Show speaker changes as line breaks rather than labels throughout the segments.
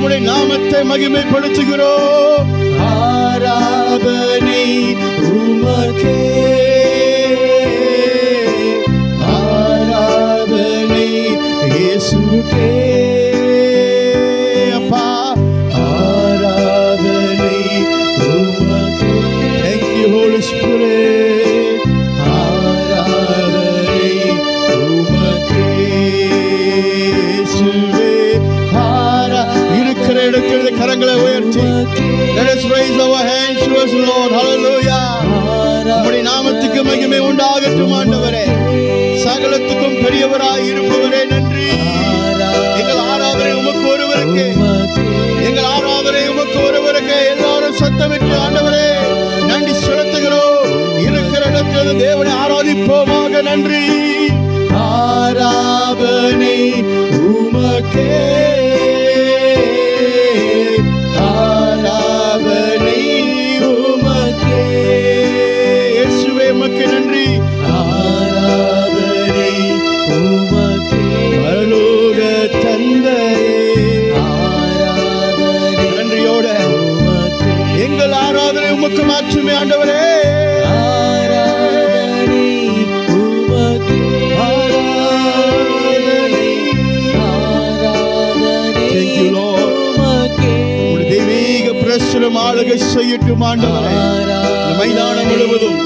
உம்முடைய நாமத்தை மகிமைப்படுத்துகிறோம். ஆராதனை உமக்கே, ஆராதனை இயேசுவுக்கே. அப்பா ஆராதனை உமக்கே. Thank you Holy Spirit. ஆராதனை உமக்கே இயேசுவே. இருக்கிற இடத்தில் கரங்களை உயர்த்தி let us raise our hands to us Lord. Hallelujah. உம்முடைய நாமத்துக்கு மகிமை உண்டாகட்டும் ஆண்டவரே. சகலத்துக்கும் பெரியவராய் இருப்பவரே நன்றி. எங்கள் ஆராதனை உமக்கு ஒருவருக்கே, எங்கள் ஆராதனை உமக்கு ஒருவருக்கே. எல்லாரும் சத்தமிட்டு ஆண்டவரே நன்றி செலுத்துகிறோம். இருக்கிற இடத்தில் தேவனை ஆராதிப்போமாக. நன்றி. ஆராதனை உமக்கே, ஆராதனை உமக்கே இயேசுவே. உமக்கு நன்றி. ஆராதனை உமக்கே பரலோக தந்தையே. ஆராதனை நன்றியோட எங்கள் ஆராதனை உமக்கு மாற்றுமே ஆண்டவரே. ஆராதனை உமக்கே, ஆராதனை ஆராதனை. Thank you Lord. உம்முடைய தெய்வீக பிரசுரம் ஆளுகை செய்யட்டும் ஆண்டவரே. மைதானம் முழுவதும்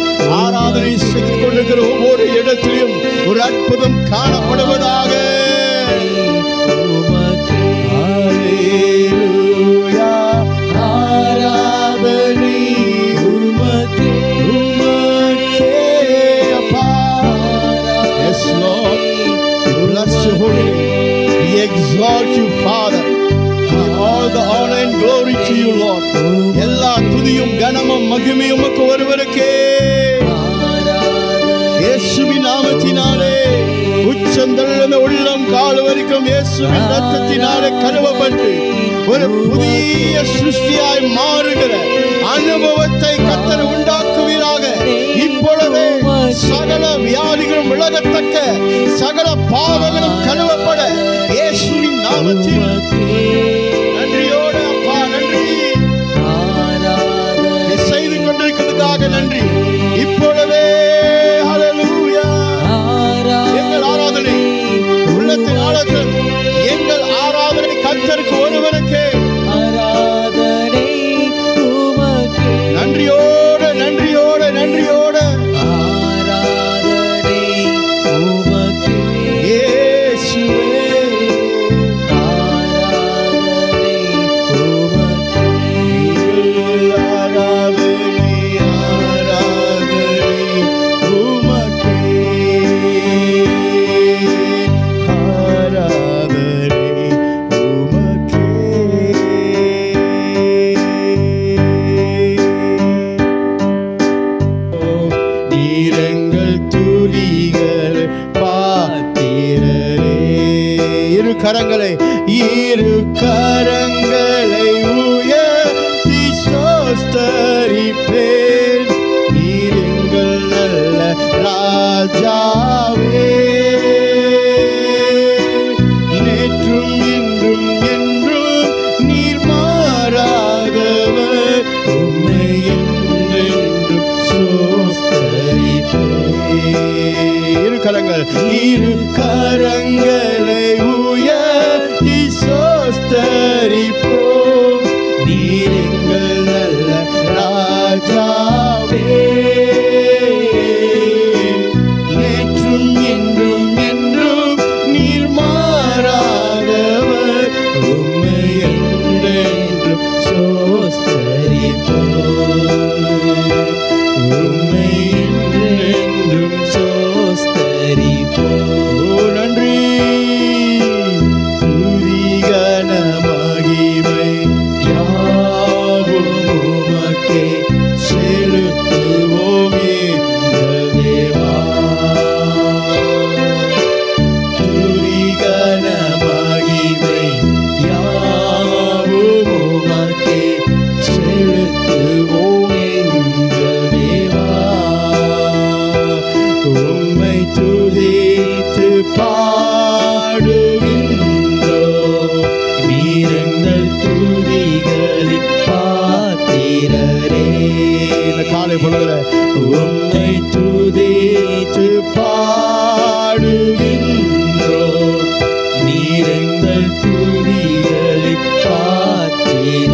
ஆராதனை செய்து கொண்டிருக்கிற ஒவ்வொரு இடத்திலும் ஒரு அற்புதம் காணப்படுவதாக. ஹல்லேலூயா. ஆராதனை உமக்கே, உமக்கே அப்பா. Yes Lord, we bless your holy name. We exalt you Father. All the honor and glory to you Lord. எல்லா துதியும் கனமும் மகிமையும் உமக்கு ஒருவருக்கே. இயேசுவின் நாமத்தினாலே உச்சந்தள்ளும் உள்ளம் கால் வரைக்கும் இயேசுவின் இரத்தத்தினாலே கழுவப்பட்டு ஒரு புதிய சிருஷ்டியாய் மாறுகிற அனுபவத்தை கர்த்தர் உண்டாக்குவீராக. இப்பொழுதே சகல வியாதிகளும் விலகத்தக்க, சகல பாவங்களும் கழுவப்பட இயேசுவின் நாமத்தில் நன்றியோடு அப்பா நன்றி. செய்து கொண்டிருக்கிறதுக்காக நன்றி. இப்பொழுதே ஹல்லேலூயா. எங்கள் ஆராதனை உள்ளத்தின் ஆழத்தில் எங்கள் ஆராதனை கர்த்தருக்கு ஒருவருக்கே. ஆராதனை உமக்கே. நன்றியோடு நன்றியோடு நன்றியோடு ஆராதனை உமக்கே இயேசுவே. ஆராதனை உமக்கே. ஆராதனை ஆராதனை உமக்கே. ஆராதனை உமக்கே. நீரங்கள் துதிகள் பாத்திரரே. இரு கரங்களை உயர்த்தி ஸ்தோத்தரிப்பேன். நீர் எங்கள் நல்ல ராஜாவே. நேற்றும் இன்றும் என்றும் நீர் மாறாதவர். உம்மை என்றென்றும் ஸ்தோத்தரிப்பேன். இரு கரங்களை உயர்த்தி ஸ்தோத்தரிப்போம். நீர் எங்கள் நல்ல ராஜாவே. நேற்றும் என்றும் என்றும் நீர் மாறாதவர். உம்மை என்றென்றும் ஸ்தோத்தரிப்போம். உம்மை என்றென்றும் ஸ்தோத்தரிப்போம். நன்றி. துதி கன மகிமை யாவும் உமக்கே செலுத்துவோம் எங்கள் தேவா. துதி கன மகிமை யாவும் உமக்கே செலுத்துவோம் எங்கள் தேவா. உம்மை துதித்து பாடுகின்றோம். நீர் எங்கள் துதித்து பாடுகின்றோம். நீர் எங்கள் துதிகளை பாத்திர.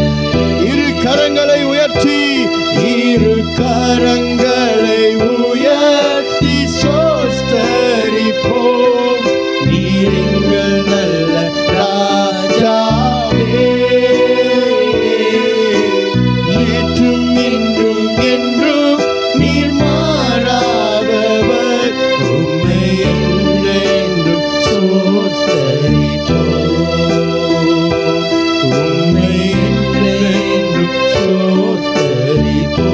இரு கரங்களை உயர்த்தி, இரு கரங்களை உயர்த்தி சோஸ்தரிப்போம். நீர் எங்கள் நல்ல ராஜாவே, நேற்றும் இன்றும் என்றும் நீர் மாறாதவர். உம்மை என்றென்றும் சோஸ்தரிப்போம். உம்மை என்றென்றும் சோஸ்தரிப்போம்.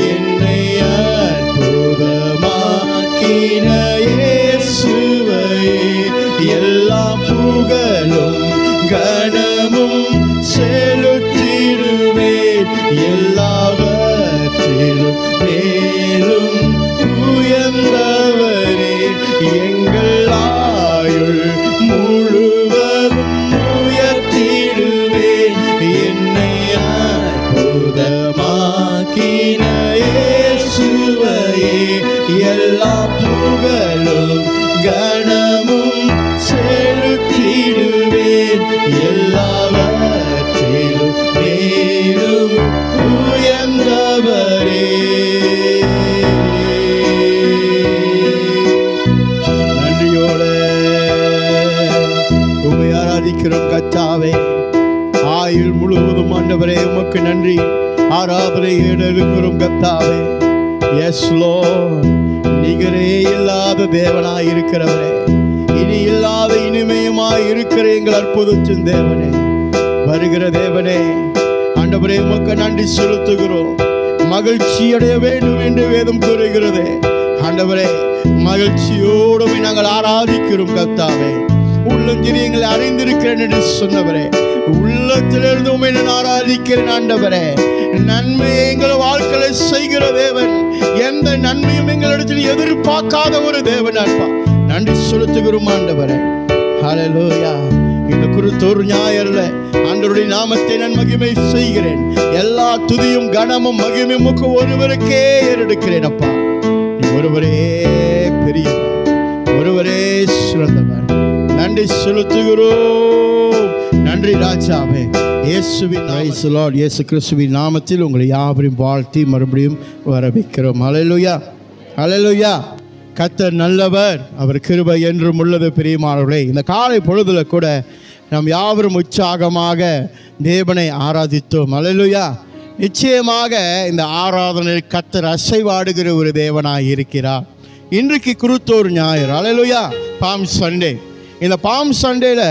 என்னை அற்புதமாக்கின இயேசுவையே, எல்லா புகழும் கனமும் செலுத்திடுவேன். எல்லாவற்றிலும் மேலும் உயர்ந்தவரே, எங்கள் ஆயுள் முழுவதும் உயர்த்திடுவேன். என்னை அற்புதமாக்கின இயேசுவையே, எல்லா புகழும் கனமும் செலுத்திடுவேன். எல்லாவற்றிலும் மேலும் உயர்ந்தவரே. நன்றியோடு உம்மை ஆராதிக்கிறோம் கர்த்தாவே. ஆயுள் முழுவதும் ஆண்டவரே உமக்கு நன்றி ஆராதனை ஏறெடுக்கிறோம் கர்த்தாவே. எஸ் லார்ட், நிகரே இல்லாத தேவனாய் இருக்கிறவரே, இனி இல்லாத இனிமையுமாய் இருக்கிற எங்கள் அற்புதத்தின் தேவனே, வருகிற தேவனே ஆண்டவரே உமக்கு நன்றி செலுத்துகிறோம். மகிழ்ச்சி அடைய வேண்டும் என்று வேதம் கூறுகிறதே ஆண்டவரே, மகிழ்ச்சியோடு நாங்கள் ஆராதிக்கிறோம் கர்த்தாவே. உள்ளத்திரியங்களை அறிந்திருக்கிறேன் என்று சொன்னவரே, உள்ளத்திலிருந்து உம்மை நான் ஆராதிக்கிறேன் ஆண்டவரே. நன்மையை எங்கள் வாழ்க்கையில செய்கிற தேவன், எந்த நன்மையும் எங்களிடத்தில் எதிர்பார்க்காத ஒரு தேவன் அப்பா, நன்றி செலுத்துகிறோம் ஆண்டவரே. ஹல்லேலூயா. இந்த குருத்தோர் ஞாயிறுல ஆண்டவருடைய நாமத்தை நான் மகிமை செய்கிறேன். எல்லா துதியும் கனமும் மகிமையும் ஒருவருக்கே ஏறெடுக்கிறேன் அப்பா. ஒருவரே பெரியவர், ஒருவரே சிறந்தவர். நன்றி செலுத்துகிறோம். நன்றி ராஜாவே. இயேசுவின் இயேசு கிறிஸ்துவின் நாமத்தில் உங்களை யாவரையும் வாழ்த்தி மறுபடியும் வரவேற்கிறோம். ஹல்லேலூயா, ஹல்லேலூயா. கர்த்தர் நல்லவர், அவர் கிருபை என்றும் உள்ளது. பிரியமானவர்களே, இந்த காலை பொழுதுல கூட நாம் யாவரும் உற்சாகமாக தேவனை ஆராதித்தோம். ஹல்லேலூயா. நிச்சயமாக இந்த ஆராதனையில் கர்த்தர் அசைவாடுகிற ஒரு தேவனாய் இருக்கிறார். இன்றைக்கு குருத்தோர் ஞாயிறு, ஹல்லேலூயா, பாம் சண்டே. இந்த பாம் சண்டேல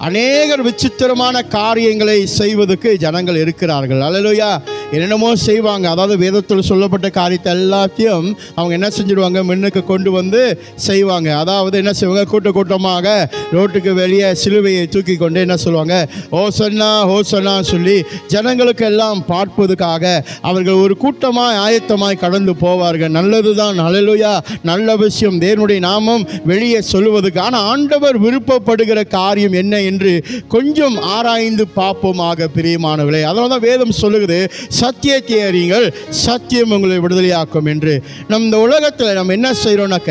அநேகர் விசித்திரமான காரியங்களை செய்வதற்கு ஜனங்கள் இருக்கிறார்கள். ஹல்லேலூயா. என்னென்னமோ செய்வாங்க. அதாவது வேதத்தில் சொல்லப்பட்ட காரியத்தை எல்லாத்தையும் அவங்க என்ன செஞ்சிடுவாங்க, முன்னுக்கு கொண்டு வந்து செய்வாங்க. அதாவது என்ன செய்வாங்க, கூட்டமாக ரோட்டுக்கு வெளியே சிலுவையை தூக்கி கொண்டு என்ன சொல்லுவாங்க, ஹோசன்னா ஹோசன்னா சொல்லி ஜனங்களுக்கு எல்லாம் பார்ப்பதுக்காக அவர்கள் ஒரு கூட்டமாய் ஆயத்தமாய் கடந்து போவார்கள். நல்லது தான், ஹல்லேலூயா, நல்ல விஷயம், தேவனுடைய நாமம் வெளியே சொல்லுவதுக்கு. ஆனால் ஆண்டவர் விருப்பப்படுகிற காரியம் என்ன என்று கொஞ்சம் ஆராய்ந்து பார்ப்போமாக பிரியமானவர்களே. அதனால தான் வேதம் சொல்லுகிறது, சத்தியத்தை அறியுங்கள், சத்தியம் உங்களை விடுதலையாக்கும் என்று. இந்த உலகத்தில் நம்ம என்ன செய்கிறோம்னாக்க,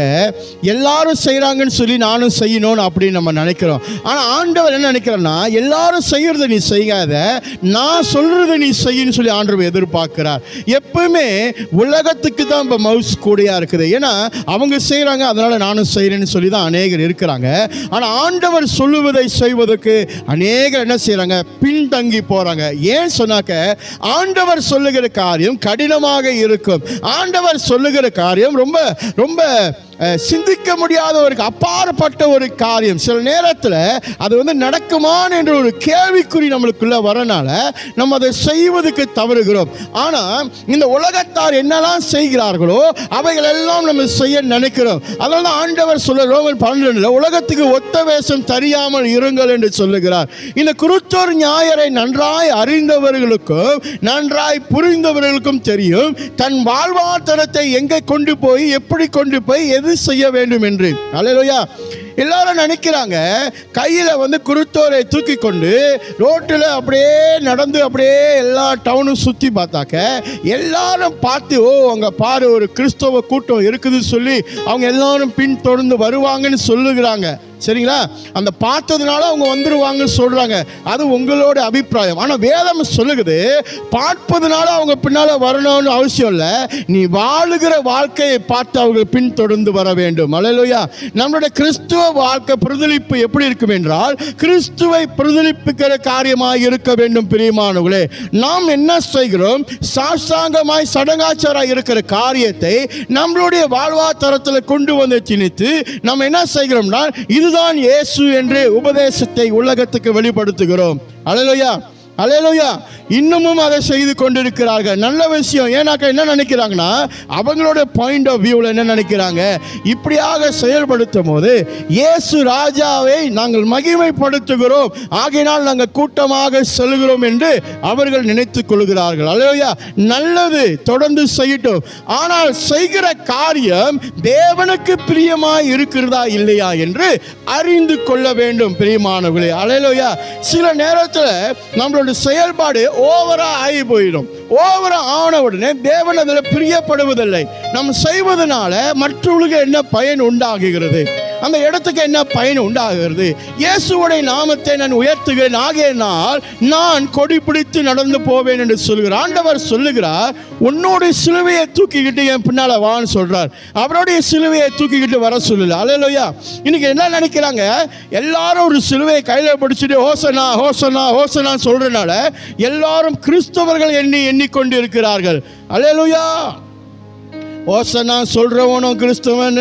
எல்லாரும் செய்கிறாங்கன்னு சொல்லி நானும் செய்யணும்னு அப்படின்னு நம்ம நினைக்கிறோம். ஆனால் ஆண்டவர் என்ன நினைக்கிறோன்னா, எல்லாரும் செய்கிறத நீ செய்யாத, நான் சொல்கிறத நீ செய்யன்னு சொல்லி ஆண்டவர் எதிர்பார்க்கிறார். எப்பவுமே உலகத்துக்கு தான் இப்போ மவுஸ் கூடையாக இருக்குது. ஏன்னா அவங்க செய்கிறாங்க, அதனால் நானும் செய்கிறேன்னு சொல்லி தான் அநேகர் இருக்கிறாங்க. ஆனால் ஆண்டவர் சொல்லுவதை செய்வதற்கு அநேகர் என்ன செய்கிறாங்க, பின்தங்கி போகிறாங்க. ஏன் சொன்னாக்க, ஆண்டவர் சொல்லுகிற காரியம் கடினமாக இருக்கும். ஆண்டவர் சொல்லுகிற காரியம் ரொம்ப ரொம்ப சிந்திக்க முடியாத ஒரு அப்பாற்பட்ட ஒரு காரியம். சில நேரத்தில் அது நடக்குமான்னு என்ற ஒரு கேள்விக்குறி நம்மளுக்குள்ள வரனால நம்ம அதை செய்வதற்கு தவறுகிறோம். ஆனால் இந்த உலகத்தார் என்னெல்லாம் செய்கிறார்களோ அவைகள் எல்லாம் நம்ம செய்ய நினைக்கிறோம். அதனால ஆண்டவர் சொல்ல ரோமர் 12 உலகத்துக்கு ஒத்த வேஷம் தெரியாமல் இருங்கள் என்று சொல்லுகிறார். இந்த குருத்தோர் ஞாயிறை நன்றாய் அறிந்தவர்களுக்கும் நன்றாய் புரிந்தவர்களுக்கும் தெரியும் தன் வாழ்வாதாரத்தை எங்கே கொண்டு போய் எப்படி கொண்டு போய் எது செய்ய வேண்டும் என்று. அல்லேலூயா. எல்லாரும் நினைக்கிறாங்க கையில குருத்தோரை தூக்கி கொண்டு ரோட்டில் அப்படியே நடந்து அப்படியே எல்லா டவுனும் சுற்றி பார்த்தாக்க எல்லாரும் பார்த்து ஓ அங்கே பாரு ஒரு கிறிஸ்தவ கூட்டம் இருக்குதுன்னு சொல்லி அவங்க எல்லாரும் பின்தொடர்ந்து வருவாங்கன்னு சொல்லுகிறாங்க. சரிங்களா? அந்த பார்த்ததுனால அவங்க வந்துருவாங்கன்னு சொல்றாங்க. அது உங்களோட அபிப்பிராயம். ஆனால் வேதம் சொல்லுகிறது பார்ப்பதுனால அவங்க பின்னால வரணும்னு அவசியம் இல்லை. நீ வாழுகிற வாழ்க்கையை பார்த்து அவங்க பின்தொடர்ந்து வர வேண்டும். அல்லேலூயா. நம்மளுடைய கிறிஸ்துவ வாழ்க்கை பிரதிலிப்பு எப்படி இருக்கும் என்றால் கிறிஸ்துவை பிரதிலிப்பிக்கிற காரியமாக இருக்க வேண்டும். பிரியமானவர்களே, நாம் என்ன செய்கிறோம்? சாஷ்டாங்கமாய் சடங்காச்சாராய் இருக்கிற காரியத்தை நம்மளுடைய வாழ்வாதாரத்தில் கொண்டு வந்து திணித்து நம்ம என்ன செய்கிறோம்னா இதுதான் இயேசு என்று உபதேசத்தை உலகத்துக்கு வெளிப்படுத்துகிறோம். அல்லேலூயா, அல்லேலூயா. இன்னமும் அதை செய்து கொண்டிருக்கிறார்கள். நல்ல விஷயம். ஏன்னாக்கா என்ன நினைக்கிறாங்கன்னா அவங்களோட பாயிண்ட் ஆஃப் வியூவில் என்ன நினைக்கிறாங்க, இப்படியாக செயல்படுத்தும் போது இயேசு ராஜாவை நாங்கள் மகிமைப்படுத்துகிறோம், ஆகையினால் நாங்கள் கூட்டமாக செல்கிறோம் என்று அவர்கள் நினைத்துக் கொள்கிறார்கள். அல்லேலூயா. நல்லது, தொடர்ந்து செய்யட்டும். ஆனால் செய்கிற காரியம் தேவனுக்கு பிரியமாய் இருக்கிறதா இல்லையா என்று அறிந்து கொள்ள வேண்டும். பிரியமானவர்களே, அல்லேலூயா. சில நேரத்தில் நம்மளோட செயல்பாடு ஓவரா ஆகி போயிடும். ஓவரா ஆன உடனே தேவன் அதில் பிரியப்படுவதில்லை. நாம் செய்வதனால மற்றவர்களுக்கு என்ன பயன் உண்டாகுகிறது? அந்த இடத்துக்கு என்ன பயன் உண்டாகிறது? இயேசுவுடைய நாமத்தை நான் உயர்த்துகிறேன், ஆகையினால் நான் கொடி பிடித்து நடந்து போவேன் என்று சொல்கிறார். ஆண்டவர் சொல்லுகிறார், உன்னோடைய சிலுவையை தூக்கிக்கிட்டு என் பின்னால வான்னு சொல்றார். அவருடைய சிலுவையை தூக்கிக்கிட்டு வர சொல்லல. அல்லேலூயா. இன்னைக்கு என்ன நினைக்கிறாங்க, எல்லாரும் ஒரு சிலுவையை கையில பிடிச்சிட்டு ஹோசனா ஹோசனா ஹோசனா சொல்றதுனால எல்லாரும் கிறிஸ்தவர்கள் எண்ணிக்கொண்டு இருக்கிறார்கள். அல்லேலூயா. ஓசனா சொல்றவனும் கிறிஸ்தவன்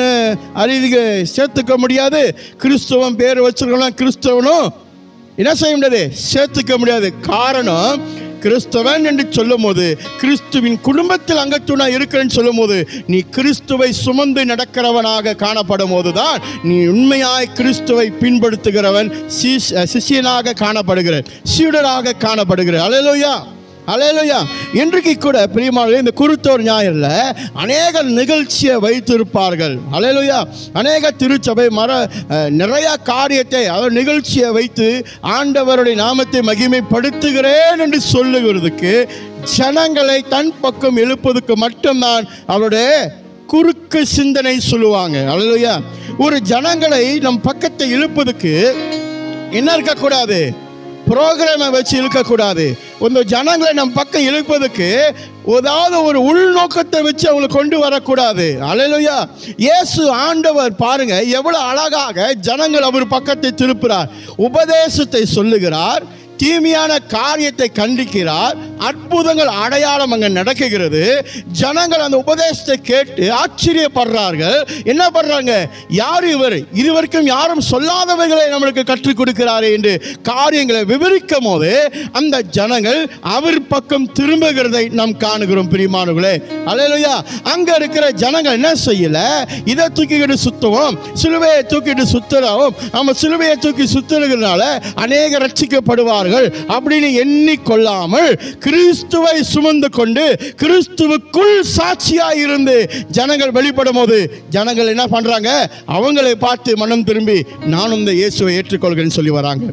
அறிவிக்க சேர்த்துக்க முடியாது. கிறிஸ்தவன் பேர் வச்சிருக்கலாம், கிறிஸ்தவனும் என்ன செய்ய முடியாது, சேர்த்துக்க முடியாது. காரணம், கிறிஸ்தவன் என்று சொல்லும் போது கிறிஸ்துவின் குடும்பத்தில் அங்கத்துணா இருக்கிறேன்னு சொல்லும் போது நீ கிறிஸ்துவை சுமந்து நடக்கிறவனாக காணப்படும் போதுதான் நீ உண்மையாய் கிறிஸ்துவை பின்படுத்துகிறவன், சிஷியனாக காணப்படுகிற, சீடராக காணப்படுகிற. அல்லேலூயா, அல்லேலூயா. இன்றைக்கு கூட பிரியமானவர்களே, இந்த குருத்தோர் ஞாயிறில் அநேக நிகழ்ச்சியை வைத்திருப்பார்கள். அல்லேலூயா. அநேக திருச்சபை நிறைய காரியத்தை அவர் நிகழ்ச்சியை வைத்து ஆண்டவருடைய நாமத்தை மகிமைப்படுத்துகிறேன் என்று சொல்லுகிறதுக்கு ஜனங்களை தன் பக்கம் எழுப்பதுக்கு மட்டும்தான் அவருடைய குறுக்கு சிந்தனை சொல்லுவாங்க. அல்லேலூயா. ஒரு ஜனங்களை நம் பக்கத்தை இழுப்பதுக்கு என்ன இருக்கக்கூடாது, புரோகிராமை வச்சு இழுக்கக்கூடாது. இந்த ஜனங்களை நம் பக்கம் இழுப்பதுக்கு ஏதாவது ஒரு உள்நோக்கத்தை வச்சு அவங்களை கொண்டு வரக்கூடாது. அல்லேலூயா. இயேசு ஆண்டவர் பாருங்க எவ்வளவு அழகாக ஜனங்கள் அவர் பக்கத்தை திருப்புறார். உபதேசத்தை சொல்லுகிறார், தீமையான காரியத்தை கண்டிக்கிறார், அற்புதங்கள் அடையாளம் அங்கே நடக்குகிறது. ஜனங்கள் அந்த உபதேசத்தை கேட்டு ஆச்சரியப்படுறார்கள். என்ன பண்றாங்க, யார் இவர், இதுவரைக்கும் யாரும் சொல்லாதவைகளை நம்மளுக்கு கற்றுக் கொடுக்கிறாரே என்று காரியங்களை விவரிக்கும் போது அந்த ஜனங்கள் அவர் பக்கம் திரும்புகிறதை நாம் காணுகிறோம். பிரியமானவர்களே, அல்லேலூயா. அங்க இருக்கிற ஜனங்கள் என்ன செய்யல, இதை தூக்கிக்கிட்டு சுத்துவோம், சிலுவையை தூக்கிட்டு சுத்துறோம், நம்ம சிலுவையை தூக்கி சுத்துறதுனால அநேக ரட்சிக்கப்படுவார் அப்படின்னு எண்ணிக்கொள்ளாமல் கிறிஸ்துவை சுமந்து கொண்டு கிறிஸ்துவுக்குள் சாட்சியாய் இருந்து ஜனங்கள் வெளிப்படும் போது ஜனங்கள் என்ன பண்றாங்க, அவங்களை பார்த்து மனம் திரும்பி நானும் இந்த இயேசுவை ஏற்றுக்கொள்கிறேன்னு சொல்லி வராங்க.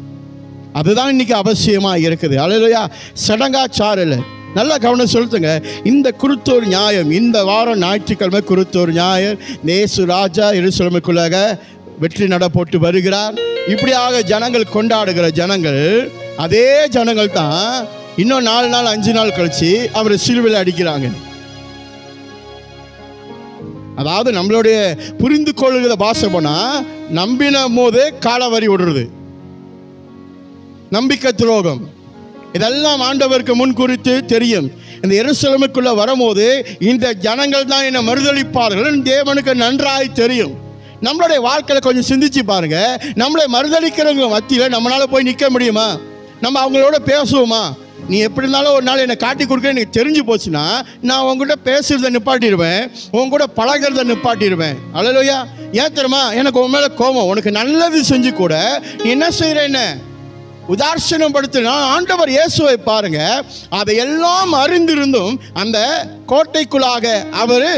அதுதான் இன்னைக்கு அவசியமா இருக்குது. அல்லேலூயா. சடங்காச்சாரில் நல்லா கவனம் செலுத்துங்க. இந்த குருத்தோர் நியாயம், இந்த வாரம் ஞாயிற்றுக்கிழமை குருத்தோர் நியாயம், இயேசு ராஜா எருசலேமுக்குள்ளாக வெற்றி நட போட்டு வருகிறார். இப்படியாக ஜனங்கள் கொண்டாடுகிற ஜனங்கள், அதே ஜனங்கள் தான் இன்னும் 4 நாள் 5 நாள் கழிச்சு அவரை சிலுவையில் அடிக்கிறாங்க. அதாவது நம்மளுடைய புரிந்து கொள்ளுகிற பாஷை போனா நம்பின போதே காலவரி விடுறது, நம்பிக்கை துரோகம், இதெல்லாம் ஆண்டவருக்கு முன் குறித்து தெரியும். இந்த எருசலேமுக்குள்ள வரும்போது இந்த ஜனங்கள் தான் என்னை மறுதளிப்பார்கள் தேவனுக்கு நன்றாய் தெரியும். நம்மளுடைய வாழ்க்கையில கொஞ்சம் சிந்திச்சு பாருங்க. நம்மளை மறுதளிக்கிறவங்க மத்தியில் நம்மளால போய் நிற்க முடியுமா? நம்ம அவங்களோட பேசுவோமா? நீ எப்படி இருந்தாலும் ஒரு நாள் என்னை காட்டி கொடுக்க எனக்கு தெரிஞ்சு போச்சுன்னா நான் உங்ககிட்ட பேசுறதை நிப்பாட்டிடுவேன், உங்ககிட்ட பழகிறத நிப்பாட்டிடுவேன். அல்லேலூயா. ஏன் தெரியுமா, எனக்கு உன் மேலே கோபம். உனக்கு நல்லது செஞ்சு கூட நீ என்ன செய்யற, என்ன உதாசீனப்படுத்தினா. ஆண்டவர் இயேசுவை பாருங்க, அதையெல்லாம் அறிந்திருந்தும் அந்த கோட்டைக்குள்ளாக அவர்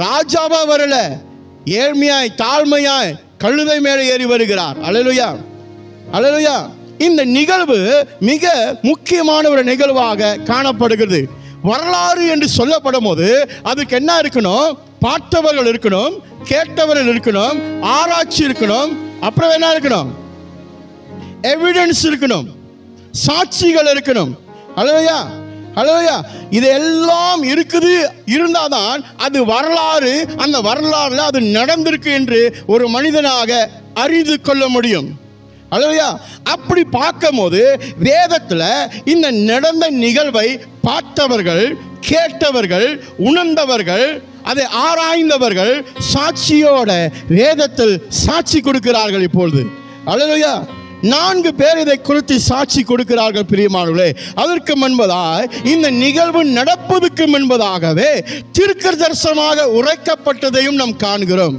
ராஜாவா வரல, ஏழ்மையாய் தாழ்மையாய் கழுதை மேலே ஏறி வருகிறார். அல்லேலூயா, அல்லேலூயா. இந்த நிகழ்வு மிக முக்கியமான ஒரு நிகழ்வாக காணப்படுகிறது. வரலாறு என்று சொல்லப்படும் போது அதுக்கு என்ன இருக்கணும்? பார்த்தவர்கள் இருக்கணும், கேட்டவர்கள் இருக்கணும், ஆராய்ச்சி இருக்கணும், அப்புறம் என்ன இருக்கணும்? எவிடன்ஸ் இருக்கணும், சாட்சிகள் இருக்கணும். அல்லேலூயா, அல்லேலூயா. இது எல்லாம் இருக்குது, இருந்தாதான் அது வரலாறு. அந்த வரலாறுல அது நடந்திருக்கு என்று ஒரு மனிதனாக அறிந்து கொள்ள முடியும். அல்லேலூயா. அப்படி பார்க்கும்போது வேதத்தில் இந்த நடந்த நிகழ்வை பார்த்தவர்கள், கேட்டவர்கள், உணர்ந்தவர்கள், அதை ஆராய்ந்தவர்கள் சாட்சியோட வேதத்தில் சாட்சி கொடுக்கிறார்கள். இப்பொழுது அல்லேலூயா 4 பேர் இதை குறித்து சாட்சி கொடுக்கிறார்கள். பிரியமானவர்களே, அதற்கு முன்பதாக இந்த நிகழ்வு நடப்பதற்கு முன்பதாகவே தீர்க்கதரிசனமாக உரைக்கப்பட்டதையும் நாம் காண்கிறோம்.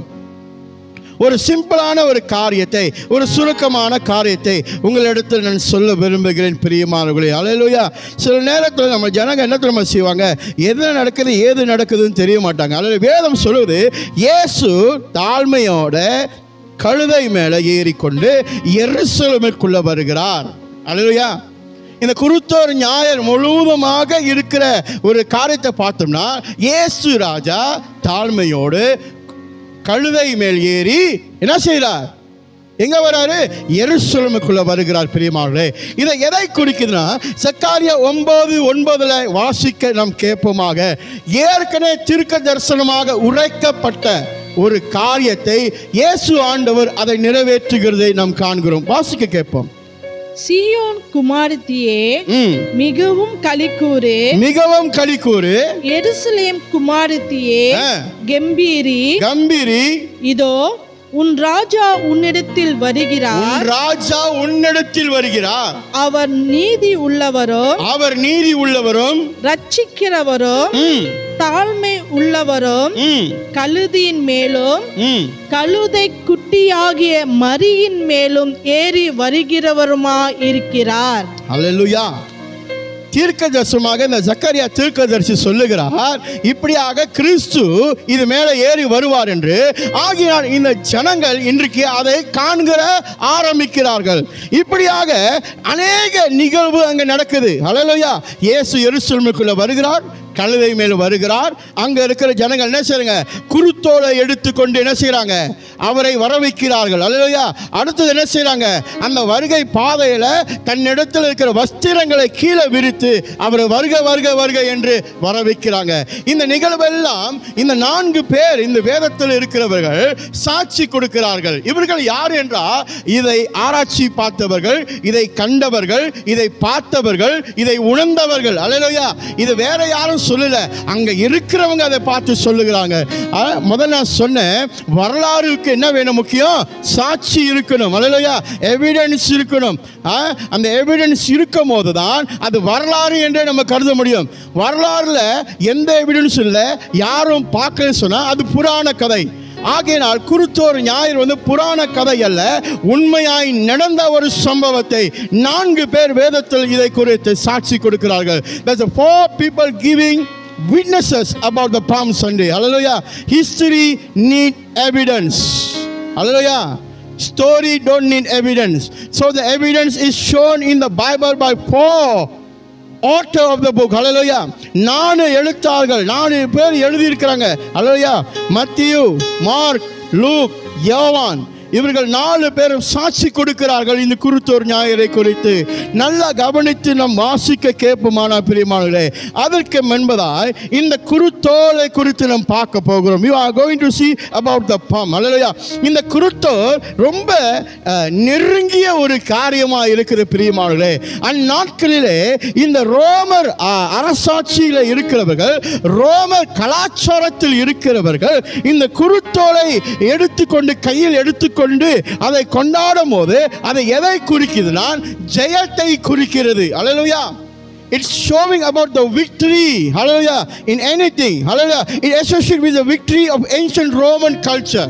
ஒரு சிம்பிளான ஒரு காரியத்தை, ஒரு சுருக்கமான காரியத்தை உங்களிடத்தில் நான் சொல்ல விரும்புகிறேன். பிரியமானவர்களே, அல்லேலூயா. சில நேரத்தில் நம்ம ஜனங்க என்ன தெரியுமா செய்வாங்க? எது நடக்குது ஏது நடக்குதுன்னு தெரிய மாட்டாங்க. அல்லது வேதம் சொல்லுது, இயேசு தாழ்மையோட கழுதை மேலே ஏறிக்கொண்டு எருசலேமுக்குள்ள வருகிறார். அல்லேலூயா. இந்த குருத்தோர் ஞாயிறு முழுவதுமாக இருக்கிற ஒரு காரியத்தை பார்த்தோம்னா, இயேசு ராஜா தாழ்மையோடு கழுதை மேல் ஏறி என்ன செய்கிறார்? எங்க வராரு? எருசலேமுக்குள்ள வருகிறார். பிரியமானவர்களே, இதை எதை குறிக்குதுன்னா, சக்காரியா 9:9 வாசிக்க நாம் கேட்போமாக, ஏற்கனவே தீர்க்க தரிசனமாக உரைக்கப்பட்ட ஒரு காரியத்தை இயேசு ஆண்டவர் அதை நிறைவேற்றுகிறதை நாம் காண்கிறோம். வாசிக்க கேட்போம்.
சீயோன் குமாரத்தியே மிகவும் களிக்கூறு,
மிகவும் களிக்கூறு.
எருசலேம் குமாரத்தியே கம்பீரி,
கம்பீரி.
இதோ உன் ராஜா உன்னிடத்தில் வருகிறார்,
ராஜா உன்னிடத்தில் வருகிறார்.
அவர் நீதி உள்ளவரும்,
அவர் நீதி உள்ளவரும்,
ரட்சிக்கிறவரும், தாழ்மை உள்ளவரும், கழுதியின் மேலும் கழுதை குட்டியாகிய மரியின் மேலும் ஏறி வருகிறவருமா இருக்கிறார்.
அல்லேலூயா. தீர்க்கதரிசனமாக இந்த சக்கரியா தீர்க்கதரிசி சொல்லுகிறார், இப்படியாக கிறிஸ்து இது மேலே ஏறி வருவார் என்று. ஆகினால் இந்த ஜனங்கள் இன்றைக்கு அதை காண்கிற ஆரம்பிக்கிறார்கள். இப்படியாக அநேக நிகழ்வு அங்கே நடக்குது. அல்லேலூயா. இயேசு எருசலேமுக்குள்ள வருகிறார், கழுதை மேல் வருகிறார். அங்க இருக்கிற ஜனங்கள் என்ன செய்றாங்க? குருத்தோலை எடுத்துக்கொண்டு என்ன செய்றாங்க? அவரை வரவைக்கிறார்கள். அல்லேலூயா. அடுத்தது என்ன செய்றாங்க? அந்த வருகை பாதையில தன்னிடத்தில் இருக்கிற வஸ்திரங்களை கீழே விரித்து அவரை வருக வருக வருக என்று வரவைக்கிறாங்க. இந்த நிகழ்வெல்லாம் இந்த 4 பேர் இந்த வேதத்தில் இருக்கிறவர்கள் சாட்சி கொடுக்கிறார்கள். இவர்கள் யார் என்றால், இதை ஆராய்ச்சி பார்த்தவர்கள், இதை கண்டவர்கள், இதை பார்த்தவர்கள், இதை உணர்ந்தவர்கள். அல்லேலூயா. இது வேற யாரும் சொல்லல, அங்க இருக்கிறவங்க அதை பார்த்து சொல்லுகிறாங்க. முதல்ல நான் சொன்னேன், வரலாறுக்கு என்ன வேணும்? முக்கியம் சாட்சி இருக்கணும். அல்லேலூயா. எவிடன்ஸ் இருக்கணும். அந்த எவிடன்ஸ் இருக்கும் போது தான் அது வரலாறு என்றே நம்ம கருத முடியும். வரலாறுல எந்த எவிடன்ஸ் இல்லை, யாரும் பார்க்கலன்னு சொன்னா அது புராண கதை. ஆகையினால் குருத்தோர் ஞாயிறு புராண கதை அல்ல, உண்மையாய் நடந்த ஒரு சம்பவத்தை 4 பேர் வேதத்தில் இதை குறித்து சாட்சி கொடுக்கிறார்கள். There's 4 people giving witnesses about the Palm Sunday. Hallelujah. History need evidence. Hallelujah. Story don't need evidence. So the evidence is shown in the Bible by 4 author of the book. Hallelujah. 4 எழுத்தாளர்கள், 4 பேர் எழுதி இருக்கிறாங்க. Hallelujah. மத்தேயு, mark, look, யோவான், இவர்கள் 4 பேரும் சாட்சி கொடுக்கிறார்கள் இந்த குருத்தோர் ஞாயிறை குறித்து. நல்லா கவனித்து நாம் வாசிக்க கேட்போமான பிரியமானவர்களே, அதற்கு முன்பதாய் இந்த குருத்தோலை குறித்து நாம் பார்க்க போகிறோம். You are going to see about the palm. Hallelujah. இந்த குருத்தோர் ரொம்ப நெருங்கிய ஒரு காரியமாக இருக்குது பிரியமானவர்களே. அந்நாட்களிலே இந்த ரோமர் அரசாட்சியில் இருக்கிறவர்கள், ரோமர் கலாச்சாரத்தில் இருக்கிறவர்கள் இந்த குருத்தோலை எடுத்துக்கொண்டு கையில் எடுத்துக்கொண்டு அதை கொண்டாடும் போது அதை எதை குறிக்குதுன்னா ஜெயத்தை குறிக்கிறது. Hallelujah. It's showing about the victory. Hallelujah. In anything. Hallelujah. It associated with the victory of ancient Roman culture.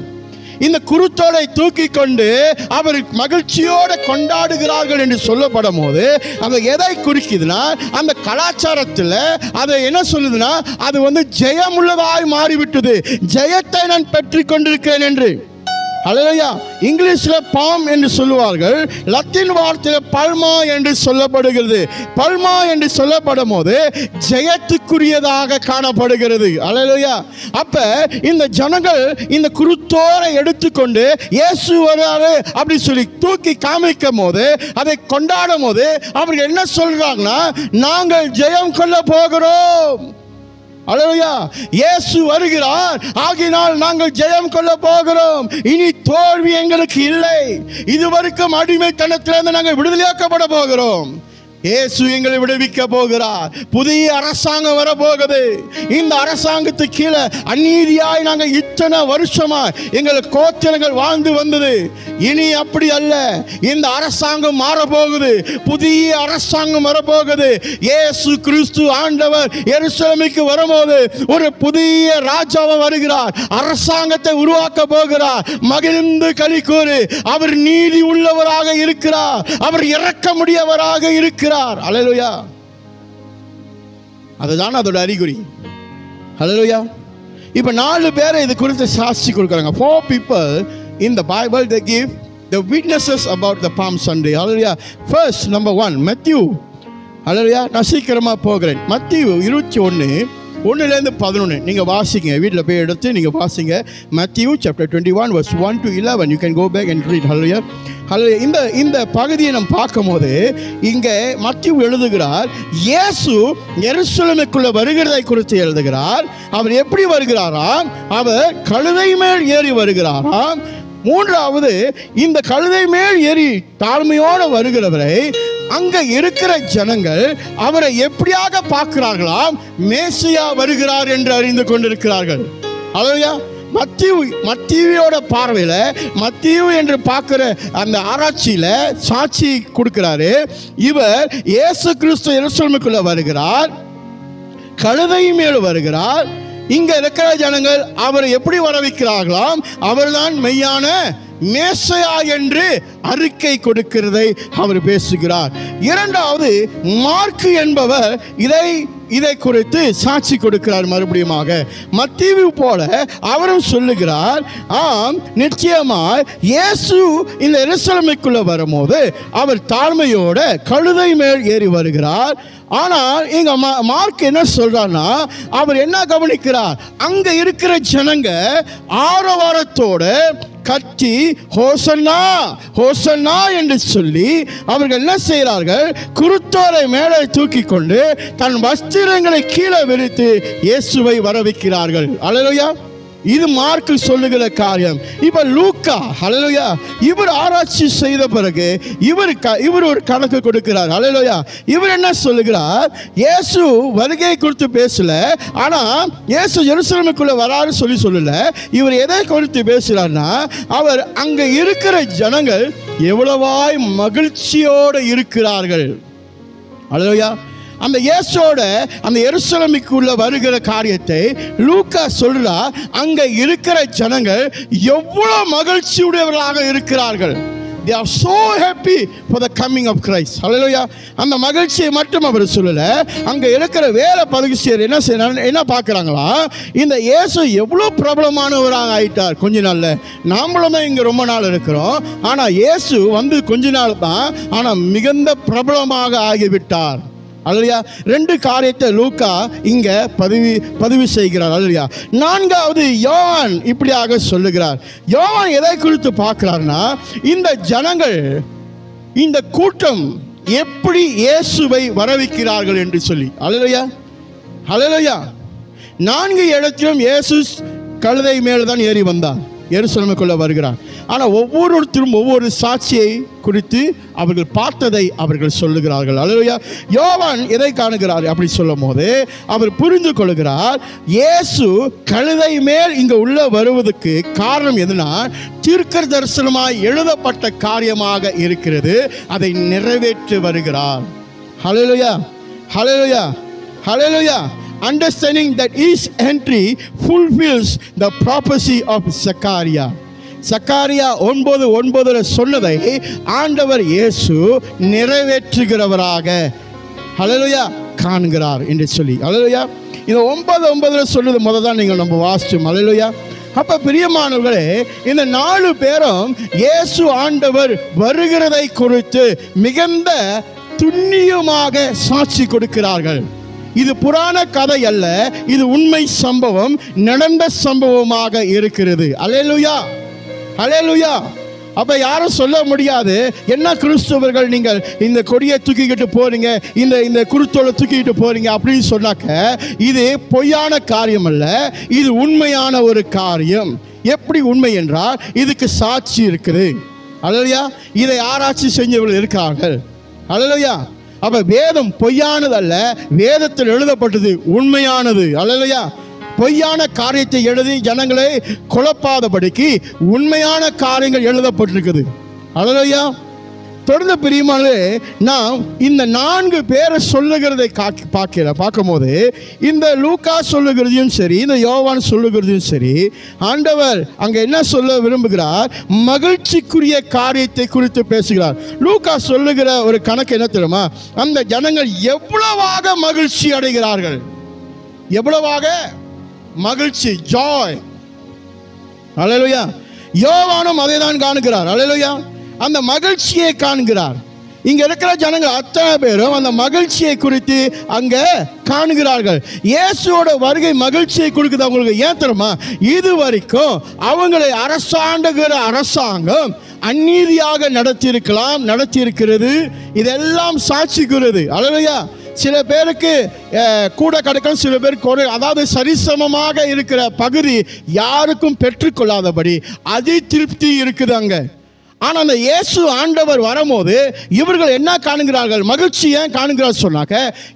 இந்த குருத்தோலை தூக்கி கொண்டு அவர் மகிழ்ச்சியோடு கொண்டாடுகிறார்கள் என்று சொல்லப்படும் போது அது எதை குறிக்குதுன்னா, அந்த கலாச்சாரத்தில் அதை என்ன சொல்லுதுன்னா, அது ஜெயமுள்ளதாய் மாறிவிட்டது. ஜெயத்தை நான் பெற்றுக் கொண்டிருக்கிறேன் என்று. அல்லேலூயா. இங்கிலீஷில் பாம் என்று சொல்லுவார்கள், லத்தீன் வார்த்தையில் பல்மா என்று சொல்லப்படுகிறது. பல்மா என்று சொல்லப்படும் போது ஜெயத்துக்குரியதாக காணப்படுகிறது. அல்லேலூயா. அப்ப இந்த ஜனங்கள் இந்த குருத்தோரை எடுத்துக்கொண்டு இயேசு வராரு அப்படி சொல்லி தூக்கி காமிக்கும் போது, அதை கொண்டாடும் போது அவர்கள் என்ன சொல்றாங்கன்னா, நாங்கள் ஜெயம் கொள்ள போகிறோம். அல்லேலூயா. இயேசு வருகிறார், ஆகினால் நாங்கள் ஜெயம் கொள்ள போகிறோம். இனி தோல்வி எங்களுக்கு இல்லை. இதுவரைக்கும் அடிமைத்தனத்திலிருந்து நாங்கள் விடுதலையாக்கப்பட போகிறோம். இயேசு எங்களை விடுவிக்க போகிறார். புதிய அரசாங்கம் வரப்போகுது. இந்த அரசாங்கத்துக்கு கீழே அநீதியாய் நாங்கள் இத்தனை வருஷமாய் எங்கள் கோத்திரங்கள் வாழ்ந்து வந்தது. இனி அப்படி அல்ல. இந்த அரசாங்கம் மாறப்போகுது. புதிய அரசாங்கம் வரப்போகுது. இயேசு கிறிஸ்து ஆண்டவர் எருசலேமுக்கு வரும்போது ஒரு புதிய ராஜாவை வருகிறார். அரசாங்கத்தை உருவாக்க போகிறார். மகிழ்ந்து களி கூறு. அவர் நீதி உள்ளவராக இருக்கிறார். அவர் இரக்கமுடையவராக இருக்கிறார். அல்லேலூயா. அதுதான் அதோட அறிகுறி. அல்லேலூயா. இப்ப 4 பேரை இது குறித்து சாட்சி கொடுக்கறாங்க. 4 people in the Bible, they give the witnesses about the Palm Sunday. Hallelujah. First, number 1, Matthew. Hallelujah. நான் சீக்கிரமா போகிறேன். மத்தேயு 21:1-11 நீங்க வாசிங்க. வீட்டில் போய் எடுத்து நீங்க வாசிங்க. Matthew chapter 21 verse 1 to 11. You can go back and read. Hallelujah. Hallelujah. இந்த பகுதியை நாம் பார்க்கும்போது இங்கே மத்தேயு எழுதுகிறார், இயேசு எருசலேமுக்குள்ள வருகிறதை குறித்து எழுதுகிறார். அவர் எப்படி வருகிறாராம்? அவர் கழுதை மேல் ஏறி வருகிறாராம். 3வது, இந்த கழுதை மேல் ஏறி தாழ்மையோடு வருகிறவரை அங்க இருக்கிற ஜனங்கள் அவரை எப்படியாக பார்க்கிறார்களாம்? மேசியா வருகிறார் என்று அறிந்து கொண்டிருக்கிறார்கள். அல்லேலூயா. மத்தேயுவோட பார்வையில், மத்தேயு என்று பார்க்கிற அந்த ஆராய்ச்சியில சாட்சி கொடுக்கிறாரு. இவர் இயேசு கிறிஸ்து எருசலேமுக்குள்ள வருகிறார், கழுதை மேல் வருகிறார். இங்க இருக்கிற ஜனங்கள் அவரை எப்படி வரவைக்கிறார்களாம்? அவர்தான் மெய்யான மேசியா என்று அறிக்கை கொடுக்கிறதை அவர் பேசுகிறார். 2வது, மார்க்கு என்பவர் இதை குறித்து சாட்சி கொடுக்கிறார். மறுபடியுமாக மத்தேயு போல அவரும் சொல்லுகிறார், ஆம், நிச்சயமாய் இயேசு இந்த எருசலேமுக்குள்ள வரும்போது அவர் தாழ்மையோட கழுதை மேல் ஏறி வருகிறார். ஆனால் இங்க மார்க் என்ன சொல்றார்னா, அவர் என்ன கவனிக்கிறார்? அங்க இருக்கிற ஜனங்க ஆரவாரத்தோட கத்தி ஹோசன்னா ஹோசன்னா என்று சொல்லி அவர்கள் என்ன செய்கிறார்கள்? குருத்தோரை மேலே தூக்கி கொண்டு தன் வஸ்திரங்களை கீழே விரித்து இயேசுவை வரவைக்கிறார்கள். அல்லேலூயா. இது மார்க் சொல்லுகிற காரியம். இப்ப லூக்கா, அல்லேலூயா, இவர் ஆராய்ச்சி செய்த பிறகு இவர் ஒரு கணக்கு கொடுக்கிறார். அல்லேலூயா. இவர் என்ன சொல்லுகிறார்? இயேசு வருகை குறித்து பேசல, ஆனா இயேசு எருசலேமுக்குள்ள வராரு சொல்லல. இவர் எதை குறித்து பேசுறார்னா, அவர் அங்க இருக்கிற ஜனங்கள் எவ்வளவாய் மகிழ்ச்சியோடு இருக்கிறார்கள். அல்லேலூயா. அந்த இயேசுவோட அந்த எருசலேமுக்குள்ள வருகிற காரியத்தை லூக்கா சொல்றா. அங்க இருக்கிற ஜனங்கள் எவ்வளவு மகிழ்ச்சியுடையவர்களாக இருக்கிறார்கள். They are so happy for the coming of Christ. Hallelujah. அந்த மகிழ்ச்சியை மட்டும் அவர் சொல்லல, அங்க இருக்கிற வேற பரிசேயர் என்ன பார்க்கறாங்களா? இந்த இயேசு எவ்வளவு பிரபலமானவராக ஆயிட்டார் கொஞ்ச நாள்ல. நாமளும் இங்க ரொம்ப நாள் இருக்கிறோம், ஆனா இயேசு வந்து கொஞ்ச நாள் தான், ஆனா மிகுந்த பிரபலமாக ஆகிவிட்டார். அல்லேலூயா. 2 காரியத்தை லூக்கா இங்க பதிவு செய்கிறார். அல்லேலூயா. 4வது, யோவான் இப்படியாக சொல்லுகிறார். யோவான் எதை குறித்து பார்க்கிறார்னா, இந்த ஜனங்கள், இந்த கூட்டம் எப்படி இயேசுவை வரவைக்கிறார்கள் என்று சொல்லி. அல்லேலூயா. அல்லேலூயா. 4 இடத்திலும் இயேசு கழுதை மேல் தான் ஏறி வந்தார், எருசலேமுக்குள்ள வருகிறார். ஆனால் ஒவ்வொருத்தரும் ஒவ்வொரு சாட்சியை குறித்து அவர்கள் பார்த்ததை அவர்கள் சொல்லுகிறார்கள். அல்லேலூயா. யோவான் எதை காணுகிறார் அப்படி சொல்லும் போது அவர் புரிந்து கொள்கிறார், இயேசு கழுதை மேல் இங்க உள்ள வருவதற்கு காரணம் எதுனா, தீர்க்க தரிசனமாய் எழுதப்பட்ட காரியமாக இருக்கிறது. அதை நிறைவேற்றி வருகிறார். ஹல்லேலூயா. ஹல்லேலூயா. ஹல்லேலூயா. Understanding that each entry fulfills the prophecy of Zechariah. Sakariya 9:9 சொன்னதை ஆண்டவர் இயேசு நிறைவேற்றுகிறவராக ஹல்லேலூயா காண்கிறார் என்று சொல்லி. ஹல்லேலூயா. இந்த 9:9 சொல்லுது முதல்ல நீங்கள் நம்ம வாசிச்சோம். ஹல்லேலூயா. அப்ப பிரியமானவர்களே, இந்த 4 பேரும் இயேசு ஆண்டவர் வருகிறதை குறித்து மிகுந்த துல்லியமாக சாட்சி கொடுக்கிறார்கள். இது புராண கதை அல்ல, இது உண்மை சம்பவம், நடந்த சம்பவமாக இருக்கிறது. அல்லேலூயா, அல்லேலூயா. அப்ப யாரும் சொல்ல முடியாது, என்ன கிறிஸ்தவர்கள் நீங்கள் இந்த கொடியை தூக்கிக்கிட்டு போறீங்க, இந்த குருத்தோலை தூக்கிக்கிட்டு போறீங்க அப்படின்னு சொன்னாக்க இது பொய்யான காரியம் அல்ல, இது உண்மையான ஒரு காரியம். எப்படி உண்மை என்றால் இதுக்கு சாட்சி இருக்குது. அல்லேலூயா. இதை ஆராய்ச்சி செஞ்சவர்கள் இருக்கார்கள். அல்லேலூயா. அப்ப வேதம் பொய்யானது அல்ல, வேதத்தில் எழுதப்பட்டது உண்மையானது. அல்லேலூயா. பொய்யான காரியத்தை எழுதி ஜனங்களை குழப்பாதபடிக்கு உண்மையான காரியங்கள் எழுதப்பட்டிருக்குது. அல்லேலூயா. தொடர்ந்து பிரியமானே, நாம் இந்த 4 பேரை சொல்லுகிறதை பார்க்கும்போது இந்த லூக்கா சொல்லுகிறதையும் சரி, இந்த யோவான் சொல்லுகிறதையும் சரி, ஆண்டவர் அங்கே என்ன சொல்ல விரும்புகிறார்? மகிழ்ச்சிக்குரிய காரியத்தை குறித்து பேசுகிறார். லூக்கா சொல்லுகிற ஒரு கணக்கு என்ன தெரியுமா? அந்த ஜனங்கள் எவ்வளவாக மகிழ்ச்சி அடைகிறார்கள், எவ்வளவாக மகிழ்ச்சி, ஜாய். அல்லேலூயா. யோவானும் அதை தான் காணுகிறார். அல்லேலூயா. அந்த மகிழ்ச்சியை காண்கிறார். இங்க இருக்கிற ஜனங்கள் அத்தனை பேரும் அந்த மகிழ்ச்சியை குறித்து அங்க காணுகிறார்கள். இயேசுவோட வருகை மகிழ்ச்சியை கொடுக்குது அவங்களுக்கு. ஏன் தெரியுமா? இது வரைக்கும் அவங்களை அரசாண்டுகிற அரசாங்கம் அநீதியாக நடத்தி இருக்கிறது. இதெல்லாம் சாட்சிக்கிறது. அல்லேலூயா. சில பேருக்கு கூட கிடைக்கும், சில பேருக்கு ஒரு, அதாவது சரிசமமாக இருக்கிற பகுதி யாருக்கும் பெற்றுக்கொள்ளாதபடி அதி திருப்தி இருக்குது அங்க. ஆனால் அந்த இயேசு ஆண்டவர் வரும்போது இவர்கள் என்ன காணுகிறார்கள்? மகிழ்ச்சி. ஏன் காணுகிறார் சொன்னாக்க,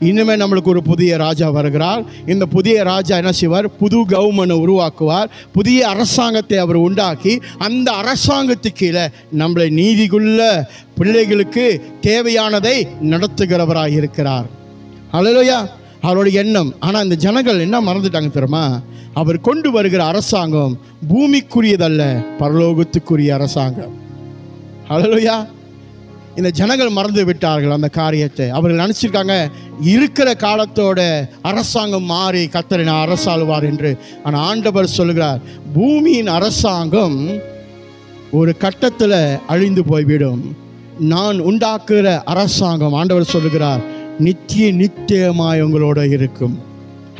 இனிமேல் நம்மளுக்கு ஒரு புதிய ராஜா வருகிறார். இந்த புதிய ராஜா என்ன செய்வார்? புது கவர்மெண்ட்டை உருவாக்குவார். புதிய அரசாங்கத்தை அவர் உண்டாக்கி அந்த அரசாங்கத்துக்கு கீழே நம்மளை நீதிக்குள்ள பிள்ளைகளுக்கு தேவையானதை நடத்துகிறவராக இருக்கிறார். அல்லேலூயா. அவருடைய எண்ணம். ஆனால் இந்த ஜனங்கள் என்ன மறந்துட்டாங்க தெரியுமா? அவர் கொண்டு வருகிற அரசாங்கம் பூமிக்குரியதல்ல, பரலோகத்துக்குரிய அரசாங்கம். அல்லேலூயா. இந்த ஜனங்கள் மறந்து விட்டார்கள் அந்த காரியத்தை. அவர்கள் நினச்சிருக்காங்க இருக்கிற காலத்தோட அரசாங்கம் மாறி கர்த்தர் அரசாளுவார் என்று. ஆனால் ஆண்டவர் சொல்லுகிறார், பூமியின் அரசாங்கம் ஒரு கட்டத்தில் அழிந்து போய்விடும். நான் உண்டாக்குற அரசாங்கம், ஆண்டவர் சொல்லுகிறார், நித்தியமாய் உங்களோட இருக்கும்.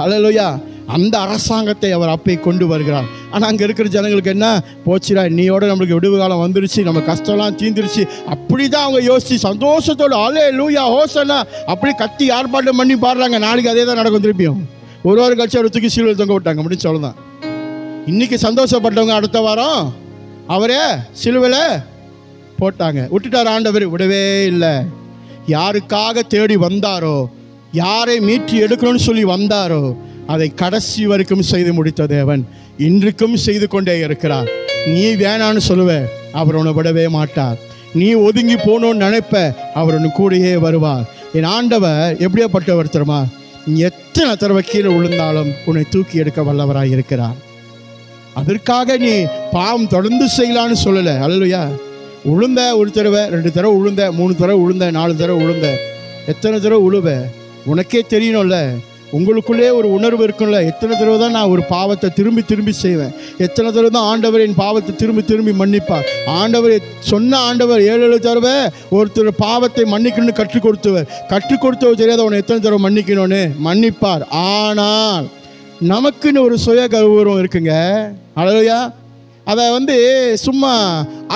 அல்லேலூயா. அந்த அரசாங்கத்தை அவர் அப்பே கொண்டு வருகிறார். ஆனால் அங்கே இருக்கிற ஜனங்களுக்கு என்ன போச்சுடா, நீயோட நம்மளுக்கு விடுவு காலம் வந்துருச்சு, நம்ம கஷ்டம்லாம் தீர்ந்துருச்சு, அப்படி தான் அவங்க யோசிச்சு சந்தோஷத்தோடு அல்லேலூயா ஹோசன்னா அப்படி கத்தி ஆர்ப்பாட்டம் பண்ணி பாடுறாங்க. நாளைக்கு அதே தான் நடக்கும். திருப்பியும் ஒரு வாரம் கழிச்சு அவர் தூக்கி சிலுவையில் தொங்க விட்டாங்க. அப்படின்னு சொல்லலாம். இன்னைக்கு சந்தோஷப்பட்டவங்க அடுத்த வாரம் அவரே சிலுவையில் போட்டாங்க. விட்டுட்டார் ஆண்டவர்? விடவே இல்லை. யாருக்காக தேடி வந்தாரோ, யாரை மீட்டு எடுக்கணும்னு சொல்லி வந்தாரோ, அதை கடைசி வரைக்கும் செய்து முடித்த தேவன் இன்றைக்கும் செய்து கொண்டே இருக்கிறார். நீ வேணான்னு சொல்லுவ, அவர் உன்னை விடவே மாட்டார். நீ ஒதுங்கி போகணும்னு நினைப்ப, அவர் உன் கூடயே வருவார். என் ஆண்டவர் எப்படியாப்பட்டவர் தெரியுமா? எத்தனை தடவை கீழே விழுந்தாலும் உன்னை தூக்கி எடுக்க வல்லவராக இருக்கிறார். அதற்காக நீ பாவம் தொடர்ந்து செய்யலான்னு சொல்லலை. அல்லேலூயா. உளுந்த ஒரு தடவை, 2 தடவை உளுந்த, 3 தடவை உளுந்த, 4 தடவை உளுந்த, எத்தனை தடவை உழுவ உனக்கே தெரியணும்ல. உங்களுக்குள்ளே ஒரு உணர்வு இருக்கும்ல, எத்தனை தடவை தான் நான் ஒரு பாவத்தை திரும்பி செய்வேன், எத்தனை தடவை தான் ஆண்டவர் என் பாவத்தை திரும்பி மன்னிப்பார். ஆண்டவர் சொன்ன ஆண்டவர் 7 தடவை ஒருத்தர் பாவத்தை மன்னிக்கணும்னு கற்றுக் கொடுத்தவர் தெரியாத அவனை எத்தனை தடவை மன்னிக்கணும்னு மன்னிப்பார். ஆனால் நமக்குன்னு ஒரு சுய கௌரவம் இருக்குங்க. அல்லேலூயா. அதை சும்மா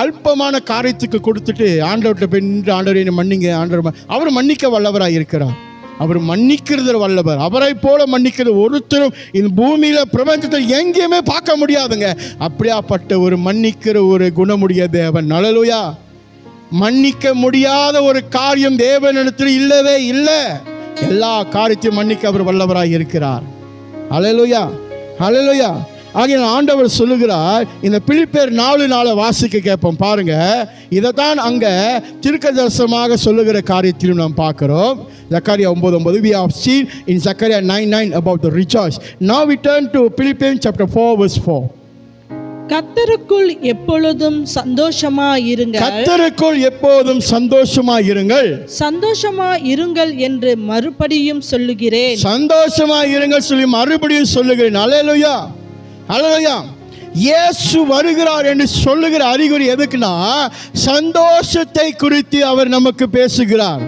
அல்பமான காரியத்துக்கு கொடுத்துட்டு ஆண்டவர்கிட்ட போய் நின்று, ஆண்டவரை மன்னிங்க, ஆண்டவர் அவர் மன்னிக்க வல்லவராக இருக்கிறார். அவர் மன்னிக்கிறது வல்லவர். அவரை போல மன்னிக்கிறது ஒருத்தரும் இந்த பூமியில பிரபஞ்சத்தில் எங்கேயுமே பார்க்க முடியாதுங்க. அப்படியாப்பட்ட ஒரு மன்னிக்கிற ஒரு குணமுடைய தேவன். அல்லேலூயா. மன்னிக்க முடியாத ஒரு காரியம் தேவனிடத்தில் இல்லவே இல்லை. எல்லா காரியத்தையும் மன்னிக்க அவர் வல்லவராக இருக்கிறார். அல்லேலூயா, அல்லேலூயா. ஆகிய ஆண்டவர் சொல்லுகிறார், இந்த பிலிப்பியர் 4:4 வாசிக்க கேட்போம் பாருங்க. இதைத்தான் அங்க தீர்க்கதரிசனமாக சொல்லுகிற காரியத்திலும் நாம் பார்க்கிறோம். Zechariah 9:9. We have seen in Zechariah 9:9 about the rejoice. Now we turn to Philippians chapter 4 verse 4.
கர்த்தருக்குள் எப்பொழுதும் சந்தோஷமாயிருங்கள்.
கர்த்தருக்குள் எப்போதும் சந்தோஷமாயிருங்கள்.
சந்தோஷமாயிருங்கள் என்று மறுபடியும் சொல்லுகிறேன்.
சந்தோஷமாயிருங்கள் சொல்லி மறுபடியும் சொல்லுகிறேன். அல்லேலூயா, அல்லேலூயா. இயேசு வருகிறார் என்று சொல்லுகிற அறிகுறி எதுக்குன்னா, சந்தோஷத்தை குறித்து அவர் நமக்கு பேசுகிறார்.